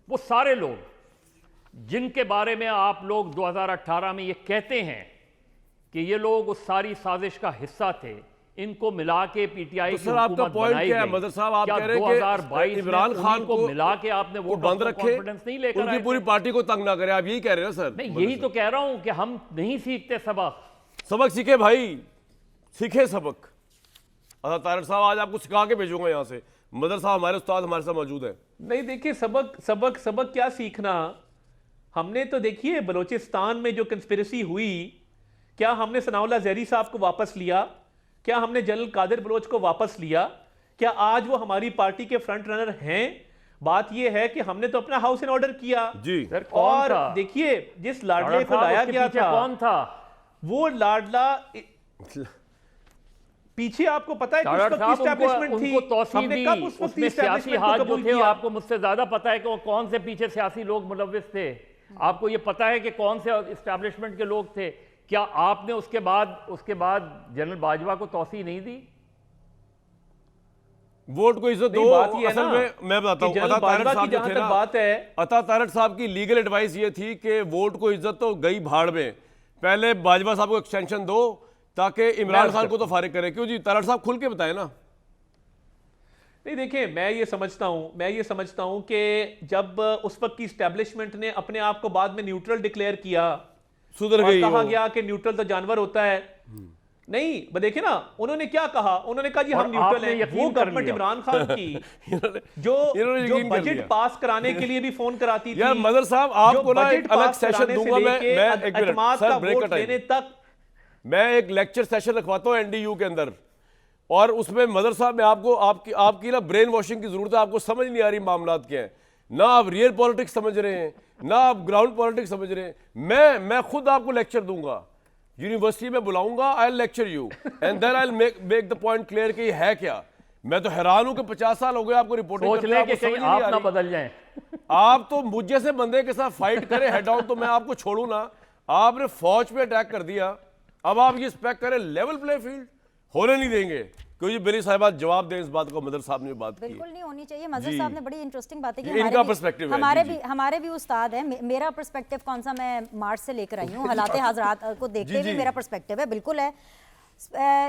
S3: वो सारे लोग जिनके बारे में आप लोग 2018 में ये कहते हैं कि ये लोग उस सारी साजिश का हिस्सा थे, इनको मिला के पीटीआई
S1: तो सर आपका पॉइंट क्या है मदर साहब, आप कह रहे हैं कि इमरान खान को
S3: मिला के आपने वो
S1: बंद रखे,
S3: कॉन्फिडेंस नहीं लेकर
S1: उनकी पूरी पार्टी को तंग ना करे, आप यही कह रहे हैं सर?
S3: नहीं, यही तो कह रहा हूं कि हम नहीं सीखते
S1: सबक सीखे भाई, सीखे सबक। अच्छा तारिक साहब आज आपको सिखा के भेजूंगा यहाँ से, मदर साहब हमारे उस्ताद हमारे साथ मौजूद है।
S4: नहीं देखिए, सबक क्या सीखना, हमने तो देखिए बलोचिस्तान में जो कंस्पिरेसी हुई, क्या हमने सनाउल्लाह ज़हरी साहब को वापस लिया? क्या हमने जनरल कादिर बलोच को वापस लिया? क्या आज वो हमारी पार्टी के फ्रंट रनर हैं? बात ये है कि हमने तो अपना हाउस इन ऑर्डर किया
S1: जी।
S4: और देखिए जिस लाडले को लाया गया था,
S3: कौन था
S4: वो लाडला पीछे आपको पता है कि उसका एस्टैब्लिशमेंट थी, हमने कब
S3: उसमें सियासी हाथ जो थे, आपको मुझसे ज्यादा पता है कि वो कौन से पीछे सियासी लोग मुलव्विस थे, आपको ये पता है कि कौन से एस्टैब्लिशमेंट के लोग थे। क्या आपने उसके बाद जनरल बाजवा को तौसीह नहीं दी?
S1: वोट को इज्जत दो। असल में मैं बताता हूं, अता तारिक साहब जो थे ना,
S4: बात है,
S1: अता तारिक साहब की लीगल एडवाइस ये थी कि वोट को इज्जत तो गई भाड़ में, पहले बाजवा साहब को एक्सटेंशन दो ताकि इमरान खान को तो फारिग करे। क्यों जी, तारिक साहब खुल के बताए ना।
S4: नहीं देखिए, मैं ये समझता हूं कि जब उस वक्त की स्टैब्लिशमेंट ने अपने आप को बाद में न्यूट्रल डिक्लेयर किया,
S1: सुधर गई,
S4: कहा गया कि न्यूट्रल तो जानवर होता है। नहीं देखिए ना, उन्होंने क्या कहा, उन्होंने कहा जी हम न्यूट्रल हैं। वो गवर्नमेंट इमरान खान की जो बजट पास कराने के लिए भी फोन कराती थी।
S1: यार मदर साहब आपको ना एक अलग सेशन दूंगा मैं एक मिनट सर, ब्रेक का टाइम
S4: तक
S1: मैं एक लेक्चर सेशन रखवाता हूं एनडीयू के अंदर, और उसमें मदर साहब मैं आपको आपकी ना ब्रेन वॉशिंग की जरूरत है। आपको समझ नहीं आ रही मामलात क्या है, ना आप रियल पॉलिटिक्स समझ रहे हैं, ना आप ग्राउंड पॉलिटिक्स समझ रहे हैं। मैं खुद आपको लेक्चर दूंगा, यूनिवर्सिटी में बुलाऊंगा, I lecture you and then I make the point clear कि ये है क्या। मैं तो हैरान हूं कि 50 साल हो गए आपको रिपोर्टिंग करते, आपको समझ नहीं आ रही।
S3: बदल जाएं।
S1: आप तो मुझ जैसे बंदे के साथ फाइट करें हेड ऑन तो मैं आपको छोड़ू ना। आपने फौज पे अटैक कर दिया, अब आप ये एक्सपेक्ट करें लेवल प्ले फील्ड होने नहीं देंगे। क्योंकि मेरी साहिबा जवाब दें इस बात को, मदर साहब ने बात की
S2: बिल्कुल नहीं होनी चाहिए। मदर साहब ने बड़ी इंटरेस्टिंग बातें की।
S1: इनका पर्सपेक्टिव है,
S2: हमारे भी उस्ताद हैं। मेरा पर्सपेक्टिव कौन सा, मैं मार्च से लेकर आई हूँ, हालात हजरात को देखते हुए मेरा पर्सपेक्टिव है, बिल्कुल है।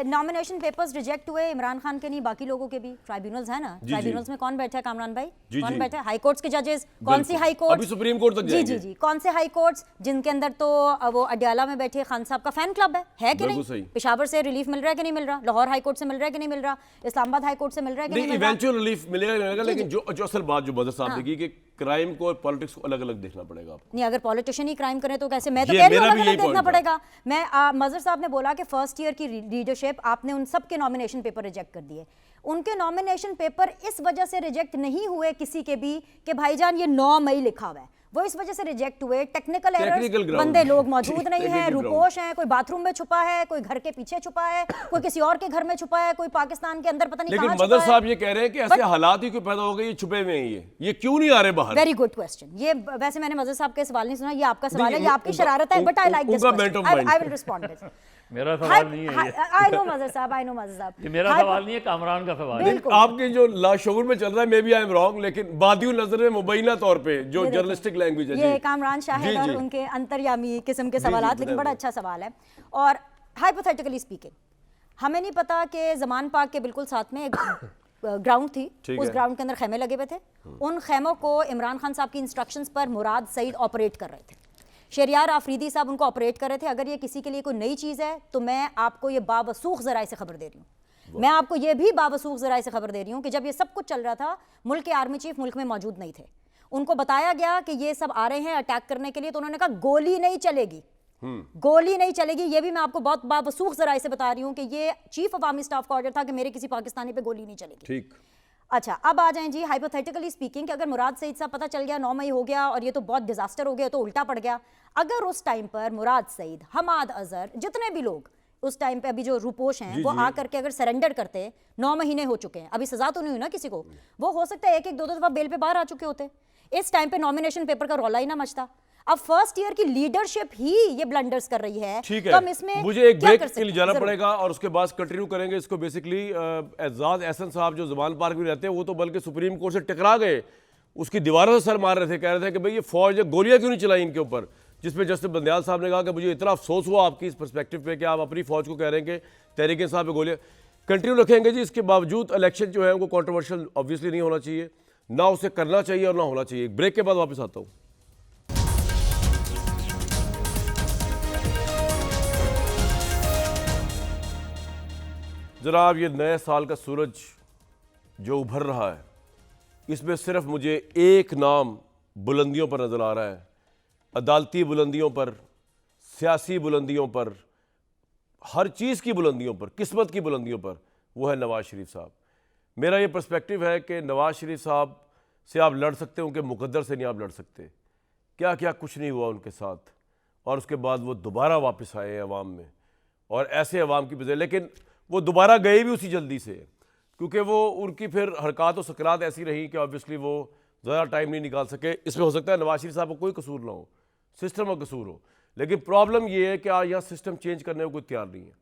S2: नॉमिनेशन पेपर्स रिजेक्ट हुए, इमरान खान के नहीं बाकी लोगों के भी। ट्राइब्यूनल्स है ना, ट्राइब्यूनल्स में कौन बैठा है कामरान भाई? कौन बैठा है? हाई कोर्ट्स के जजेस। कौन सी हाई कोर्ट?
S1: अभी सुप्रीम कोर्ट तक जाएंगे।
S2: जी कौन से हाई कोर्ट्स जिनके अंदर तो वो अडयाला में बैठे खान साहब का फैन क्लब है कि नहीं? पेशावर से रिलीफ मिल रहा है कि नहीं मिल रहा? लाहौर हाई कोर्ट से मिल रहा है कि नहीं मिल रहा? इस्लामाबाद हाई कोर्ट से मिल रहा है कि नहीं मिल रहा?
S1: इवेंचुअल रिलीफ मिलेगा, लेकिन जो असल बात जो मदर साहब ने की कि क्राइम को और पॉलिटिक्स को अलग अलग देखना पड़ेगा।
S2: नहीं, अगर पॉलिटिशियन ही क्राइम करे तो कैसे? मैं तो कह रही हूं अलग अलग देखना पड़ेगा। मैं मजहर साहब ने बोला कि फर्स्ट ईयर की लीडरशिप, आपने उन सब के नॉमिनेशन पेपर रिजेक्ट कर दिए। उनके नॉमिनेशन पेपर इस वजह से रिजेक्ट नहीं हुए किसी के भी कि भाईजान ये 9 मई लिखा हुआ है, वो इस वजह से रिजेक्ट हुए टेक्निकल एरर्स, बंदे लोग मौजूद नहीं हैं, रुपोश हैं, कोई बाथरूम में छुपा है, कोई घर के पीछे छुपा है, कोई किसी और के घर में छुपा है, कोई पाकिस्तान के अंदर पता नहीं कहां छुपा है।
S1: लेकिन मदर साहब ये कह रहे हैं कि ऐसे हालात ही क्यों पैदा हो गए, ये छुपे हुए हैं, ये क्यों नहीं आ रहे बाहर?
S2: Very good question. ये वैसे मैंने मदर साहब के सवाल नहीं सुना, ये आपका सवाल है, ये आपकी शरारत है, but I like this question, I will respond this.
S3: मेरा सवाल नहीं है,
S2: आई नो मजहर साहब, आई नो मजहर साहब,
S3: ये मेरा सवाल नहीं है, कामरान का सवाल है।
S1: आपके जो लाशऊर में चल रहा है, maybe I am wrong, लेकिन बादियों नजर में मुबैना तौर पे जो जर्नलिस्टिक लैंग्वेज है,
S2: ये कामरान शाहिद और उनके अंतर्यामी किस्म के सवालात, लेकिन बड़ा अच्छा सवाल है। और हाइपोथेटिकली स्पीकिंग, हमें नहीं पता कि जमान पाक के बिल्कुल साथ में एक ग्राउंड थी, उस ग्राउंड के अंदर खेमे लगे हुए थे, उन खेमों को इमरान खान साहब की इंस्ट्रक्शंस पर मुराद सईद ऑपरेट कर रहे थे, शरियार आफरीदी साहब उनको ऑपरेट कर रहे थे। अगर ये किसी के लिए कोई नई चीज़ है तो मैं आपको ये बावसूख ज़राए से खबर दे रही हूँ, मैं आपको ये भी बावसूख ज़राए से खबर दे रही हूँ कि जब ये सब कुछ चल रहा था, मुल्क के आर्मी चीफ मुल्क में मौजूद नहीं थे। उनको बताया गया कि ये सब आ रहे हैं अटैक करने के लिए, तो उन्होंने कहा गोली नहीं चलेगी, गोली नहीं चलेगी। ये भी मैं आपको बहुत बावसूख ज़राए से बता रही हूँ कि ये चीफ अवामी स्टाफ का ऑर्डर था कि मेरे किसी पाकिस्तानी पे गोली नहीं चलेगी।
S1: ठीक,
S2: अच्छा, अब आ जाएं जी हाइपोथेटिकली स्पीकिंग कि अगर मुराद सईद साहब पता चल गया 9 मई हो गया और ये तो बहुत डिजास्टर हो गया, तो उल्टा पड़ गया। अगर उस टाइम पर मुराद सईद, हमाद अजहर, जितने भी लोग उस टाइम पे अभी जो रूपोश हैं वो आकर के अगर सरेंडर करते, 9 महीने हो चुके हैं, अभी सजा तो नहीं हुई ना किसी को, वो हो सकता है एक एक दो दफा बेल पे बाहर आ चुके होते, इस टाइम पे नॉमिनेशन पेपर का रौला ही ना मचता। अब फर्स्ट ईयर की लीडरशिप ही ये ब्लंडर्स कर रही है,
S1: ठीक
S2: तो
S1: है,
S2: हम इसमें
S1: मुझे एक
S2: क्या
S1: ब्रेक
S2: कर
S1: के
S2: सकते
S1: लिए
S2: हैं?
S1: जाना
S2: जरूर।
S1: पड़ेगा और उसके बाद कंटिन्यू करेंगे इसको। बेसिकली एजाज एहसन साहब जो जमान पार्क में रहते हैं वो तो बल्कि सुप्रीम कोर्ट से टकरा गए, उसकी दीवारों से सर मार रहे थे, कह रहे थे कि भाई ये फौज ने गोलियां क्यों नहीं चलाई इनके ऊपर, जिसपे जस्टिस बंदयाल साहब ने कहा कि मुझे इतना अफसोस हुआ आपकी इस पर्सपेक्टिव पे कि आप अपनी फौज को कह रहे हैं कि तहरीक इंसाफ पे गोलियां। कंटिन्यू रखेंगे जी। इसके बावजूद इलेक्शन जो है वो कंट्रोवर्शियल ऑब्वियसली नहीं होना चाहिए, ना उसे करना चाहिए और ना होना चाहिए। ब्रेक के बाद वापस आता हूँ। जनाब, ये नए साल का सूरज जो उभर रहा है, इसमें सिर्फ मुझे एक नाम बुलंदियों पर नज़र आ रहा है, अदालती बुलंदियों पर, सियासी बुलंदियों पर, हर चीज़ की बुलंदियों पर, किस्मत की बुलंदियों पर, वो है नवाज़ शरीफ साहब। मेरा ये पर्सपेक्टिव है कि नवाज़ शरीफ साहब से आप लड़ सकते हो, उनके मुकद्दर से नहीं आप लड़ सकते। क्या क्या कुछ नहीं हुआ उनके साथ, और उसके बाद वो दोबारा वापस आए अवाम में, और ऐसे अवाम की वजह, लेकिन वो दोबारा गए भी उसी जल्दी से, क्योंकि वो उनकी फिर हरकत और सकरात ऐसी रही कि ऑब्वियसली वो ज़्यादा टाइम नहीं निकाल सके। इसमें हो सकता है नवाज शरीफ साहब का कोई कसूर ना हो, सिस्टम का कसूर हो, लेकिन प्रॉब्लम ये है कि आज यहाँ सिस्टम चेंज करने को कोई तैयार नहीं है।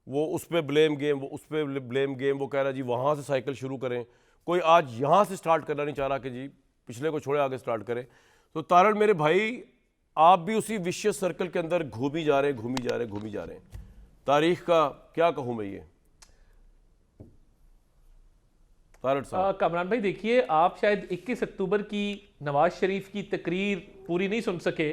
S1: वो उस पर ब्लेम गेम, वो उस पर ब्लेम गेम, वो कह रहा है जी वहाँ से साइकिल शुरू करें, कोई आज यहाँ से स्टार्ट करना नहीं चाह रहा कि जी पिछले को छोड़े आगे स्टार्ट करें। तो तारण मेरे भाई, आप भी उसी विशियस सर्कल के अंदर घूमी जा रहे हैं। तारीख का क्या कहूँ मैं, ये
S4: कमरान भाई देखिए, आप शायद 21 अक्टूबर की नवाज शरीफ की तकरीर पूरी नहीं सुन सके।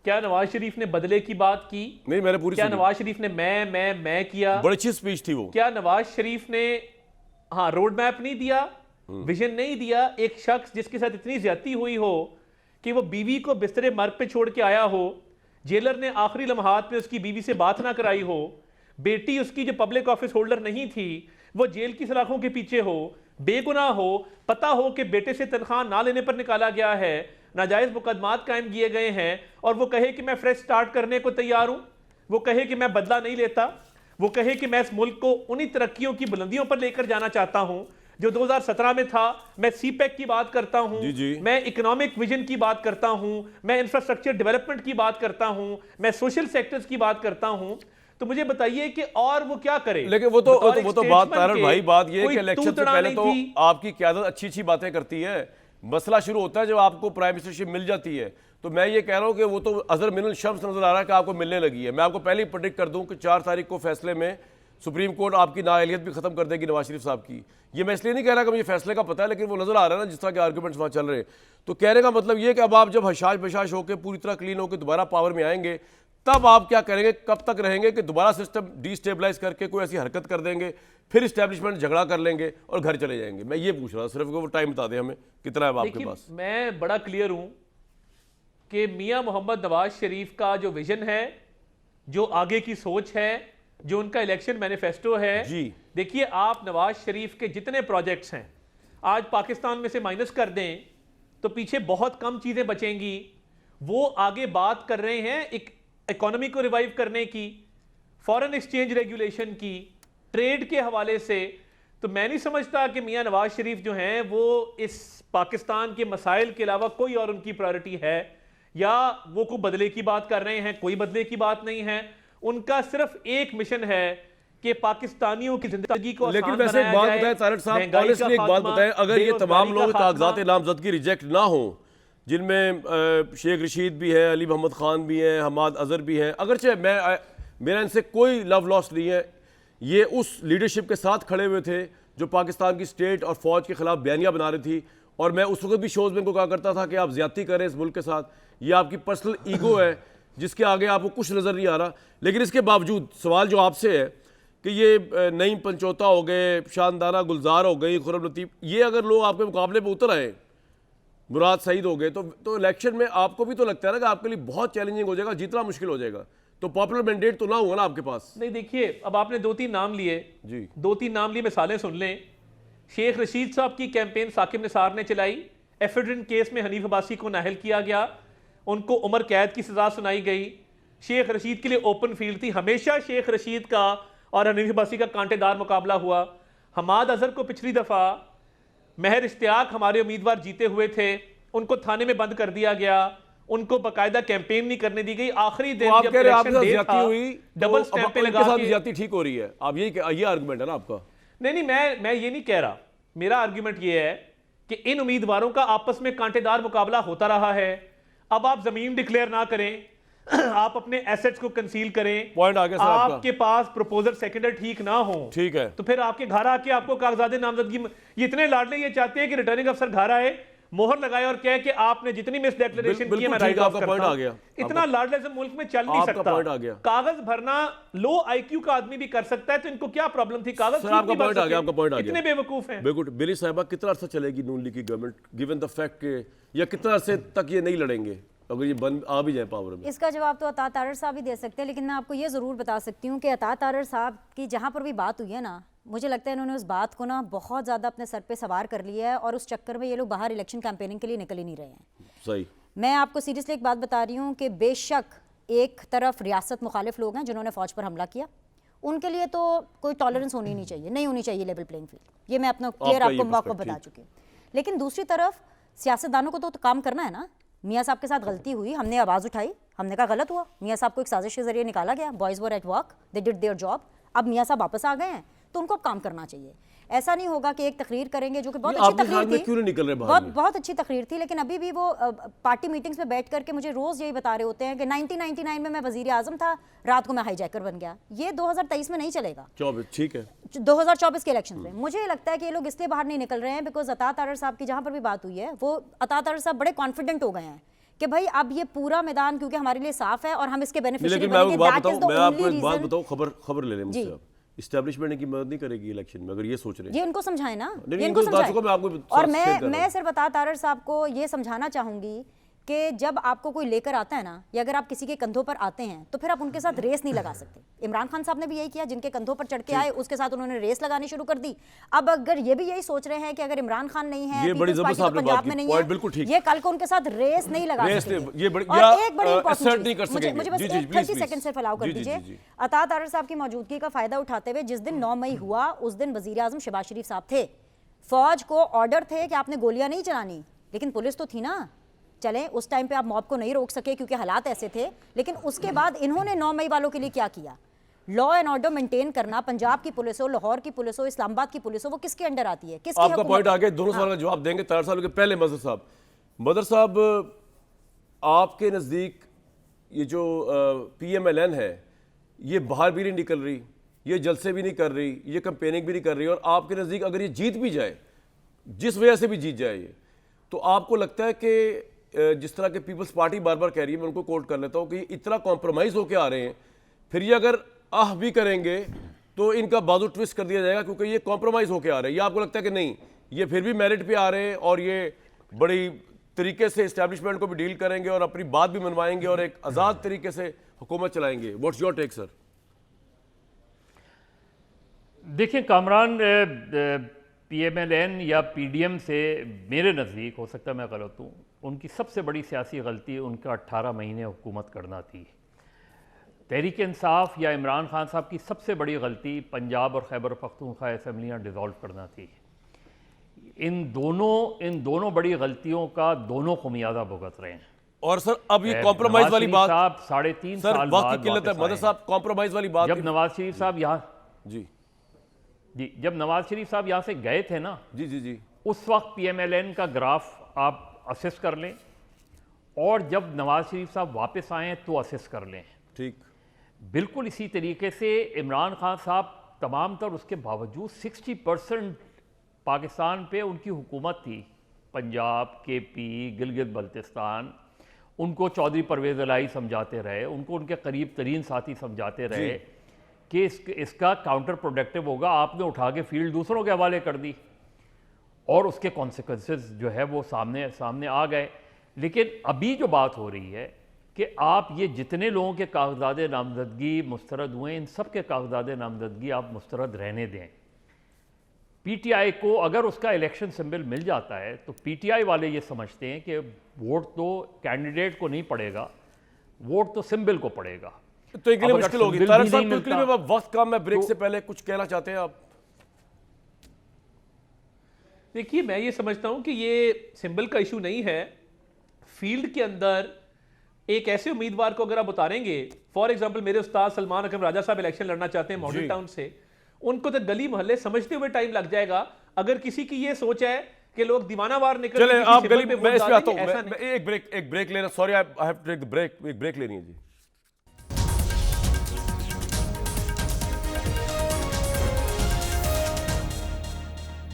S4: क्या नवाज शरीफ ने बदले की बात की?
S1: नहीं, मैंने पूरी
S4: क्या
S1: सुनी।
S4: नवाज शरीफ ने मैं किया?
S1: बड़ी अच्छी स्पीच थी वो।
S4: क्या नवाज शरीफ ने रोड मैप नहीं दिया, विजन नहीं दिया? एक शख्स जिसके साथ इतनी ज्यादती हुई हो कि वो बीवी को बिस्तरे मर्ग पे छोड़ के आया हो, जेलर ने आखिरी लम्हात में उसकी बीवी से बात ना कराई हो, बेटी उसकी जो पब्लिक ऑफिस होल्डर नहीं थी वो जेल की सलाखों के पीछे हो, बेगुनाह हो, पता हो कि बेटे से तनख्वाह ना लेने पर निकाला गया है, नाजायज मुकदमात कायम किए गए हैं, और वो कहे कि मैं फ्रेश स्टार्ट करने को तैयार हूं, वो कहे कि मैं बदला नहीं लेता, वो कहे कि मैं इस मुल्क को उन्हीं तरक्कियों की बुलंदियों पर लेकर जाना चाहता हूं जो 2017 में था। मैं सीपैक की बात करता हूं, मैं इकोनॉमिक विजन की बात करता हूं, मैं इंफ्रास्ट्रक्चर डेवलपमेंट की बात करता हूं, मैं सोशल सेक्टर्स की बात करता हूं। तो मुझे बताइए कि और वो क्या करे?
S1: लेकिन वो तो बात तारण भाई, बात ये है कि इलेक्शन से पहले तो आपकी क़यादत अच्छी बातें करती है, मसला शुरू होता है जब आपको प्राइम मिनिस्टरशिप मिल जाती है। तो मैं ये कह रहा हूं कि वो तो अजर मिनल शम्स नजर आ रहा है कि आपको मिलने लगी है। मैं आपको पहले ही प्रेडिक्ट कर दूं कि 4 तारीख को फैसले में सुप्रीम कोर्ट आपकी नाअहलियत भी खत्म कर देगी नवाज शरीफ साहब की। ये मैं इसलिए नहीं कह रहा कि मुझे फैसले का पता है, लेकिन वो नजर आ रहा है ना जिस तरह के आर्गूमेंट्स वहां चल रहे हैं। तो कहने का मतलब ये कि अब आप जब हशाश बशाश होकर पूरी तरह क्लीन होकर दोबारा पावर में आएंगे, तब आप क्या करेंगे, कब तक रहेंगे कि दोबारा सिस्टम डिस्टेबलाइज करके कोई ऐसी हरकत कर देंगे, फिर इस्टेब्लिशमेंट झगड़ा कर लेंगे और घर चले जाएंगे? मैं ये पूछ रहा हूं सिर्फ, वो टाइम बता दें हमें कितना है आपके पास।
S4: मैं बड़ा क्लियर हूं कि मियां मोहम्मद नवाज शरीफ का जो विजन है, जो आगे की सोच है, जो उनका इलेक्शन मैनिफेस्टो है जी। देखिए, आप नवाज शरीफ के जितने प्रोजेक्ट्स हैं आज पाकिस्तान में से माइनस कर दें तो पीछे बहुत कम चीजें बचेंगी। वो आगे बात कर रहे हैं एक इकोनॉमी को रिवाइव करने की, फॉरेन एक्सचेंज रेगुलेशन की, ट्रेड के हवाले से। तो मैं नहीं समझता कि मियां नवाज शरीफ जो हैं वो इस पाकिस्तान के मसाइल के अलावा कोई और उनकी प्रायोरिटी है, या वो कोई बदले की बात कर रहे हैं। कोई बदले की बात नहीं है, उनका सिर्फ एक मिशन है कि पाकिस्तानियों की जिंदगी को
S1: लेकिन वैसे एक बात बताएं तारक साहब, ऑनेस्टली एक बात बताएं, अगर ये तमाम लोग कागजात नामजदगी रिजेक्ट ना हो, जिनमें शेख रशीद भी है, अली मोहम्मद खान भी हैं, हमाद अजहर भी हैं, अगरचे मेरा इनसे कोई लव लॉस नहीं है, ये उस लीडरशिप के साथ खड़े हुए थे जो पाकिस्तान की स्टेट और फौज के खिलाफ बयानियां बना रही थी, और मैं उस वक्त भी शोज में इनको कहा करता था कि आप ज्यादती करें इस मुल्क के साथ, ये आपकी पर्सनल ईगो है जिसके आगे आपको कुछ नज़र नहीं आ रहा। लेकिन इसके बावजूद सवाल जो आपसे है कि ये नईम पंचोता हो गए, शानदाना गुलजार हो गई, खुरम लतीफ़, ये अगर लोग आपके मुकाबले पे उतर आए, मुराद सईद हो गए, तो इलेक्शन में आपको भी तो लगता है ना कि आपके लिए बहुत चैलेंजिंग हो जाएगा, जीतना मुश्किल हो जाएगा। तो पॉपुलर मैंडेट तो ना हुआ ना आपके पास।
S4: नहीं, देखिए, अब आपने 2-3 नाम लिए जी, 2-3 नाम लिए, मिसालें सुन लें। शेख रशीद साहब की कैंपेन साकिब निसार ने चलाई, एफिडेंट केस में हनीफ अब्बासी को नाहल किया गया, उनको उम्र कैद की सजा सुनाई गई। शेख रशीद के लिए ओपन फील्ड थी। हमेशा शेख रशीद का और हनीफ अब्बासी का कांटेदार मुकाबला हुआ। हमाद अजहर को पिछली दफा महर इश्तियाक हमारे उम्मीदवार जीते हुए थे, उनको थाने में बंद कर दिया गया, उनको बाकायदा कैंपेन नहीं करने दी गई। आखिरी दिन जब इलेक्शन डे था, डबल स्टैंप पे लगा के
S1: ज्यादती ठीक हो रही है। आप ये आर्गुमेंट है ना आपका?
S4: नहीं, मैं ये नहीं कह रहा। मेरा आर्गुमेंट ये है कि इन उम्मीदवारों का आपस में कांटेदार मुकाबला होता रहा है। अब आप जमीन डिक्लेयर ना करें, आप अपने एसेट्स को कंसील करें,
S1: पॉइंट आ गया सर आपका।
S4: आपके पास प्रपोजल सेकेंडर ठीक ना हो,
S1: ठीक है,
S4: तो फिर आपके घर आके आपको कागजात नामजदगी, ये इतने लाडले ये चाहते हैं कि रिटर्निंग अफसर घर आए, मोहर लगाए और कहे कि आपने जितनी मिस डिक्लेरेशन की है मैं राइट ऑफ करता हूं। इतना लाडलिज्म मुल्क में चल नहीं सकता। कागज भरना लो आईक्यू का आदमी भी कर सकता है, तो इनको क्या प्रॉब्लम थी? कागज
S1: आपका पॉइंट आ गया,
S4: इतने बेवकूफ हैं।
S1: बिल्कुल। बिली साहिबा, कितना अर्सा चलेगी नून लीग की गवर्नमेंट गिवन द फैक्ट के, या कितना अरसे तक ये नहीं लड़ेंगे अगर ये बंद आ भी जाए पावर में?
S2: इसका जवाब तो अता तारड़ साहब ही दे सकते हैं, लेकिन मैं आपको ये ज़रूर बता सकती हूँ कि अता तारड़ साहब की जहाँ पर भी बात हुई है ना, मुझे लगता है इन्होंने उस बात को ना बहुत ज़्यादा अपने सर पे सवार कर लिया है, और उस चक्कर में ये लोग बाहर इलेक्शन कैंपेनिंग के लिए निकल ही नहीं रहे हैं।
S1: सही।
S2: मैं आपको सीरियसली एक बात बता रही हूँ कि बेशक एक तरफ रियासत मुखालिफ लोग हैं जिन्होंने फ़ौज पर हमला किया, उनके लिए तो कोई टॉलरेंस होनी नहीं चाहिए, नहीं होनी चाहिए लेवल प्लेइंग फील्ड, ये मैं अपना क्लियर आपको मौका बता चुकी हूँ। लेकिन दूसरी तरफ सियासतदानों को तो काम करना है ना। मियाँ साहब के साथ गलती हुई, हमने आवाज़ उठाई, हमने कहा गलत हुआ, मियाँ साहब को एक साजिश के जरिए निकाला गया, boys were at work, they did their job. अब मियाँ साहब वापस आ गए हैं, तो उनको अब काम करना चाहिए। ऐसा नहीं होगा कि एक तकरीर करेंगे जो कि बहुत अच्छी तकरीर थी,
S1: क्यों नहीं निकल रहे
S2: बहुत अच्छी तकरीर थी, लेकिन अभी भी वो पार्टी मीटिंग्स में बैठ करके मुझे रोज़ यही बता रहे होते हैं कि 1999 में मैं वजीर आजम था, रात को मैं हाईजैकर बन गया। ये 2023 में नहीं चलेगा,
S1: 24 ठीक है,
S2: 2024 के इलेक्शन में। मुझे लगता है कि ये लोग इसलिए बाहर नहीं निकल रहे हैं बिकॉज अता तारड़ साहब की जहाँ पर भी बात हुई है, वो अता तारड़ साहब बड़े कॉन्फिडेंट हो गए हैं कि भाई अब ये पूरा मैदान क्योंकि हमारे लिए साफ है और हम इसके बेनिफिशियरी बनेंगे।
S1: मैं आपको एक बात बताऊं, खबर ले लें मुझसे आप। इस्टेब्लिशमेंट की मदद नहीं करेगी इलेक्शन में, अगर ये सोच रहे हैं।
S2: ये उनको समझाएं ना,
S1: ये इनको समझाएं।
S2: और मैं सिर्फ अता तारड़ साहब को ये समझाना चाहूंगी कि जब आपको कोई लेकर आता है ना, या अगर आप किसी के कंधों पर आते हैं तो फिर आप उनके साथ रेस नहीं लगा सकते। इमरान खान साहब ने भी यही किया, जिनके कंधों पर चढ़ के आए उसके साथ उन्होंने रेस लगानी शुरू कर दी। अब अगर ये भी यही सोच रहे हैं कि अगर इमरान खान नहीं है, पीपल्स पार्टी तो पंजाब में नहीं है, ये कल को उनके साथ रेस नहीं लगा सकते। और एक बड़ी इंपॉर्टेंट चीज, मुझे बस 30 सेकंड से फैलाव कर दीजिए। अता तारड़ साहब की मौजूदगी का फायदा उठाते हुए, जिस दिन 9 मई हुआ उस दिन वजीर आजम शहबाज शरीफ साहब थे, फौज को ऑर्डर थे कि आपने गोलियां नहीं चलानी, लेकिन पुलिस तो थी ना। चलें, उस टाइम पे आप मॉब को नहीं रोक सके क्योंकि हालात ऐसे थे, लेकिन उसके बाद इन्होंने 9 मई वालों के लिए क्या किया? लॉ एंड ऑर्डर मेंटेन करना। पंजाब की पुलिस हो, लाहौर की पुलिस हो, इस्लामाबाद की पुलिस हो, वो किसके अंडर आती है? किसकी?
S1: आपका पॉइंट आ गया, दोनों सवाल का जवाब देंगे। 4 साल के पहले मदर साहब आपके नज़दीक ये जो PMLN है, ये बाहर भी नहीं निकल रही, ये जलसे भी नहीं कर रही, ये कैंपेनिंग भी नहीं कर रही, और आपके नज़दीक अगर ये जीत भी जाए, जिस वजह से भी जीत जाए ये, तो आपको लगता है कि जिस तरह के पीपल्स पार्टी बार बार कह रही है, मैं उनको कोट कर लेता हूँ कि इतना कॉम्प्रोमाइज़ होकर आ रहे हैं, फिर ये अगर भी करेंगे तो इनका बाजू ट्विस्ट कर दिया जाएगा क्योंकि ये कॉम्प्रोमाइज़ होकर आ रहे हैं। ये आपको लगता है कि नहीं, ये फिर भी मेरिट पे आ रहे हैं और ये बड़ी तरीके से इस्टेब्लिशमेंट को भी डील करेंगे और अपनी बात भी मनवाएंगे और एक आज़ाद तरीके से हुकूमत चलाएंगे? What's your take sir?
S3: देखिए कामरान, PMLN या PDM से मेरे नज़दीक, हो सकता है मैं गलत हूँ, उनकी सबसे बड़ी सियासी गलती उनका 18 महीने हुकूमत करना थी। तहरीक इंसाफ या इमरान खान साहब की सबसे बड़ी गलती पंजाब और खैबर पख्तूनख्वा असम्बलियाँ डिज़ोल्व करना थी। इन दोनों बड़ी गलतियों का दोनों खुमियाजा भुगत रहे हैं।
S1: और सर अब ये कॉम्प्रोमाइज वाली बात,
S3: साहब 3.5 साल बाद
S1: किल्लत है। मदर साहब, कॉम्प्रोमाइज वाली बात,
S3: जब नवाज शरीफ साहब यहाँ जब नवाज शरीफ साहब यहाँ से गए थे ना,
S1: जी,
S3: उस वक्त PMLN का ग्राफ आप असेस कर लें, और जब नवाज शरीफ साहब वापस आए तो असेस कर लें।
S1: ठीक,
S3: बिल्कुल इसी तरीके से इमरान खान साहब तमाम तर उसके बावजूद 60% पाकिस्तान पे उनकी हुकूमत थी। पंजाब, KP, गिलगित बल्तिस्तान, उनको चौधरी परवेज़ इलाही समझाते रहे, उनको उनके करीब तरीन साथी समझाते रहे कि इसका काउंटर प्रोडक्टिव होगा। आपने उठा के फील्ड दूसरों के हवाले कर दी और उसके कॉन्सिक्वेंसेस जो है वो सामने आ गए। लेकिन अभी जो बात हो रही है कि आप ये जितने लोगों के कागजात नामजदगी मुस्तरद हुए, इन सब के कागजात नामजदगी आप मुस्तरद रहने दें। PTI को अगर उसका इलेक्शन सिंबल मिल जाता है तो PTI वाले ये समझते हैं कि वोट तो कैंडिडेट को नहीं पड़ेगा, वोट तो सिंबल को पड़ेगा।
S1: तो इनके लिए
S3: अब अगर
S1: मुश्किल होगी।
S3: सिंबल
S1: तारक
S3: भी
S1: साहब,
S3: नहीं
S1: क्विकली
S3: मिलता,
S1: में वक्त कम है, ब्रेक
S3: तो-
S1: से पहले कुछ कहना चाहते हैं आप?
S4: देखिए, मैं ये समझता हूं कि ये सिंबल का इशू नहीं है। फील्ड के अंदर एक ऐसे उम्मीदवार को अगर आप उतारेंगे, फॉर एग्जांपल मेरे उस्ताद सलमान अकरम राजा साहब इलेक्शन लड़ना चाहते हैं मॉडल
S1: जी।
S4: टाउन से, उनको तो गली मोहल्ले समझते हुए टाइम लग जाएगा। अगर किसी की ये सोच है कि लोग दीवानावार निकल के
S1: चले
S4: किसी
S1: आप
S4: सिंबल
S1: गली
S4: पे
S1: मैं
S4: वोट
S1: इस पे आता
S4: डालेंगे,
S1: हूं।
S4: ऐसा
S1: मैं
S4: नहीं।
S1: एक ब्रेक लेना, sorry I have to take the break, एक ब्रेक लेनी है जी।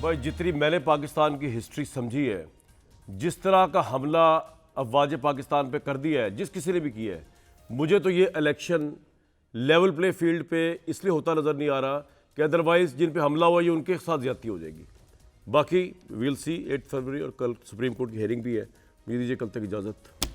S1: भाई जितनी मैंने पाकिस्तान की हिस्ट्री समझी है, जिस तरह का हमला अफवाज पाकिस्तान पे कर दिया है, जिस किसी ने भी किया है, मुझे तो ये इलेक्शन लेवल प्ले फील्ड पे इसलिए होता नज़र नहीं आ रहा कि अदरवाइज़ जिन पे हमला हुआ ये उनके साथ ज्यादती हो जाएगी। बाकी विल सी 8 फरवरी और कल सुप्रीम कोर्ट की हेयरिंग भी है। मुझे दीजिए कल तक इजाज़त।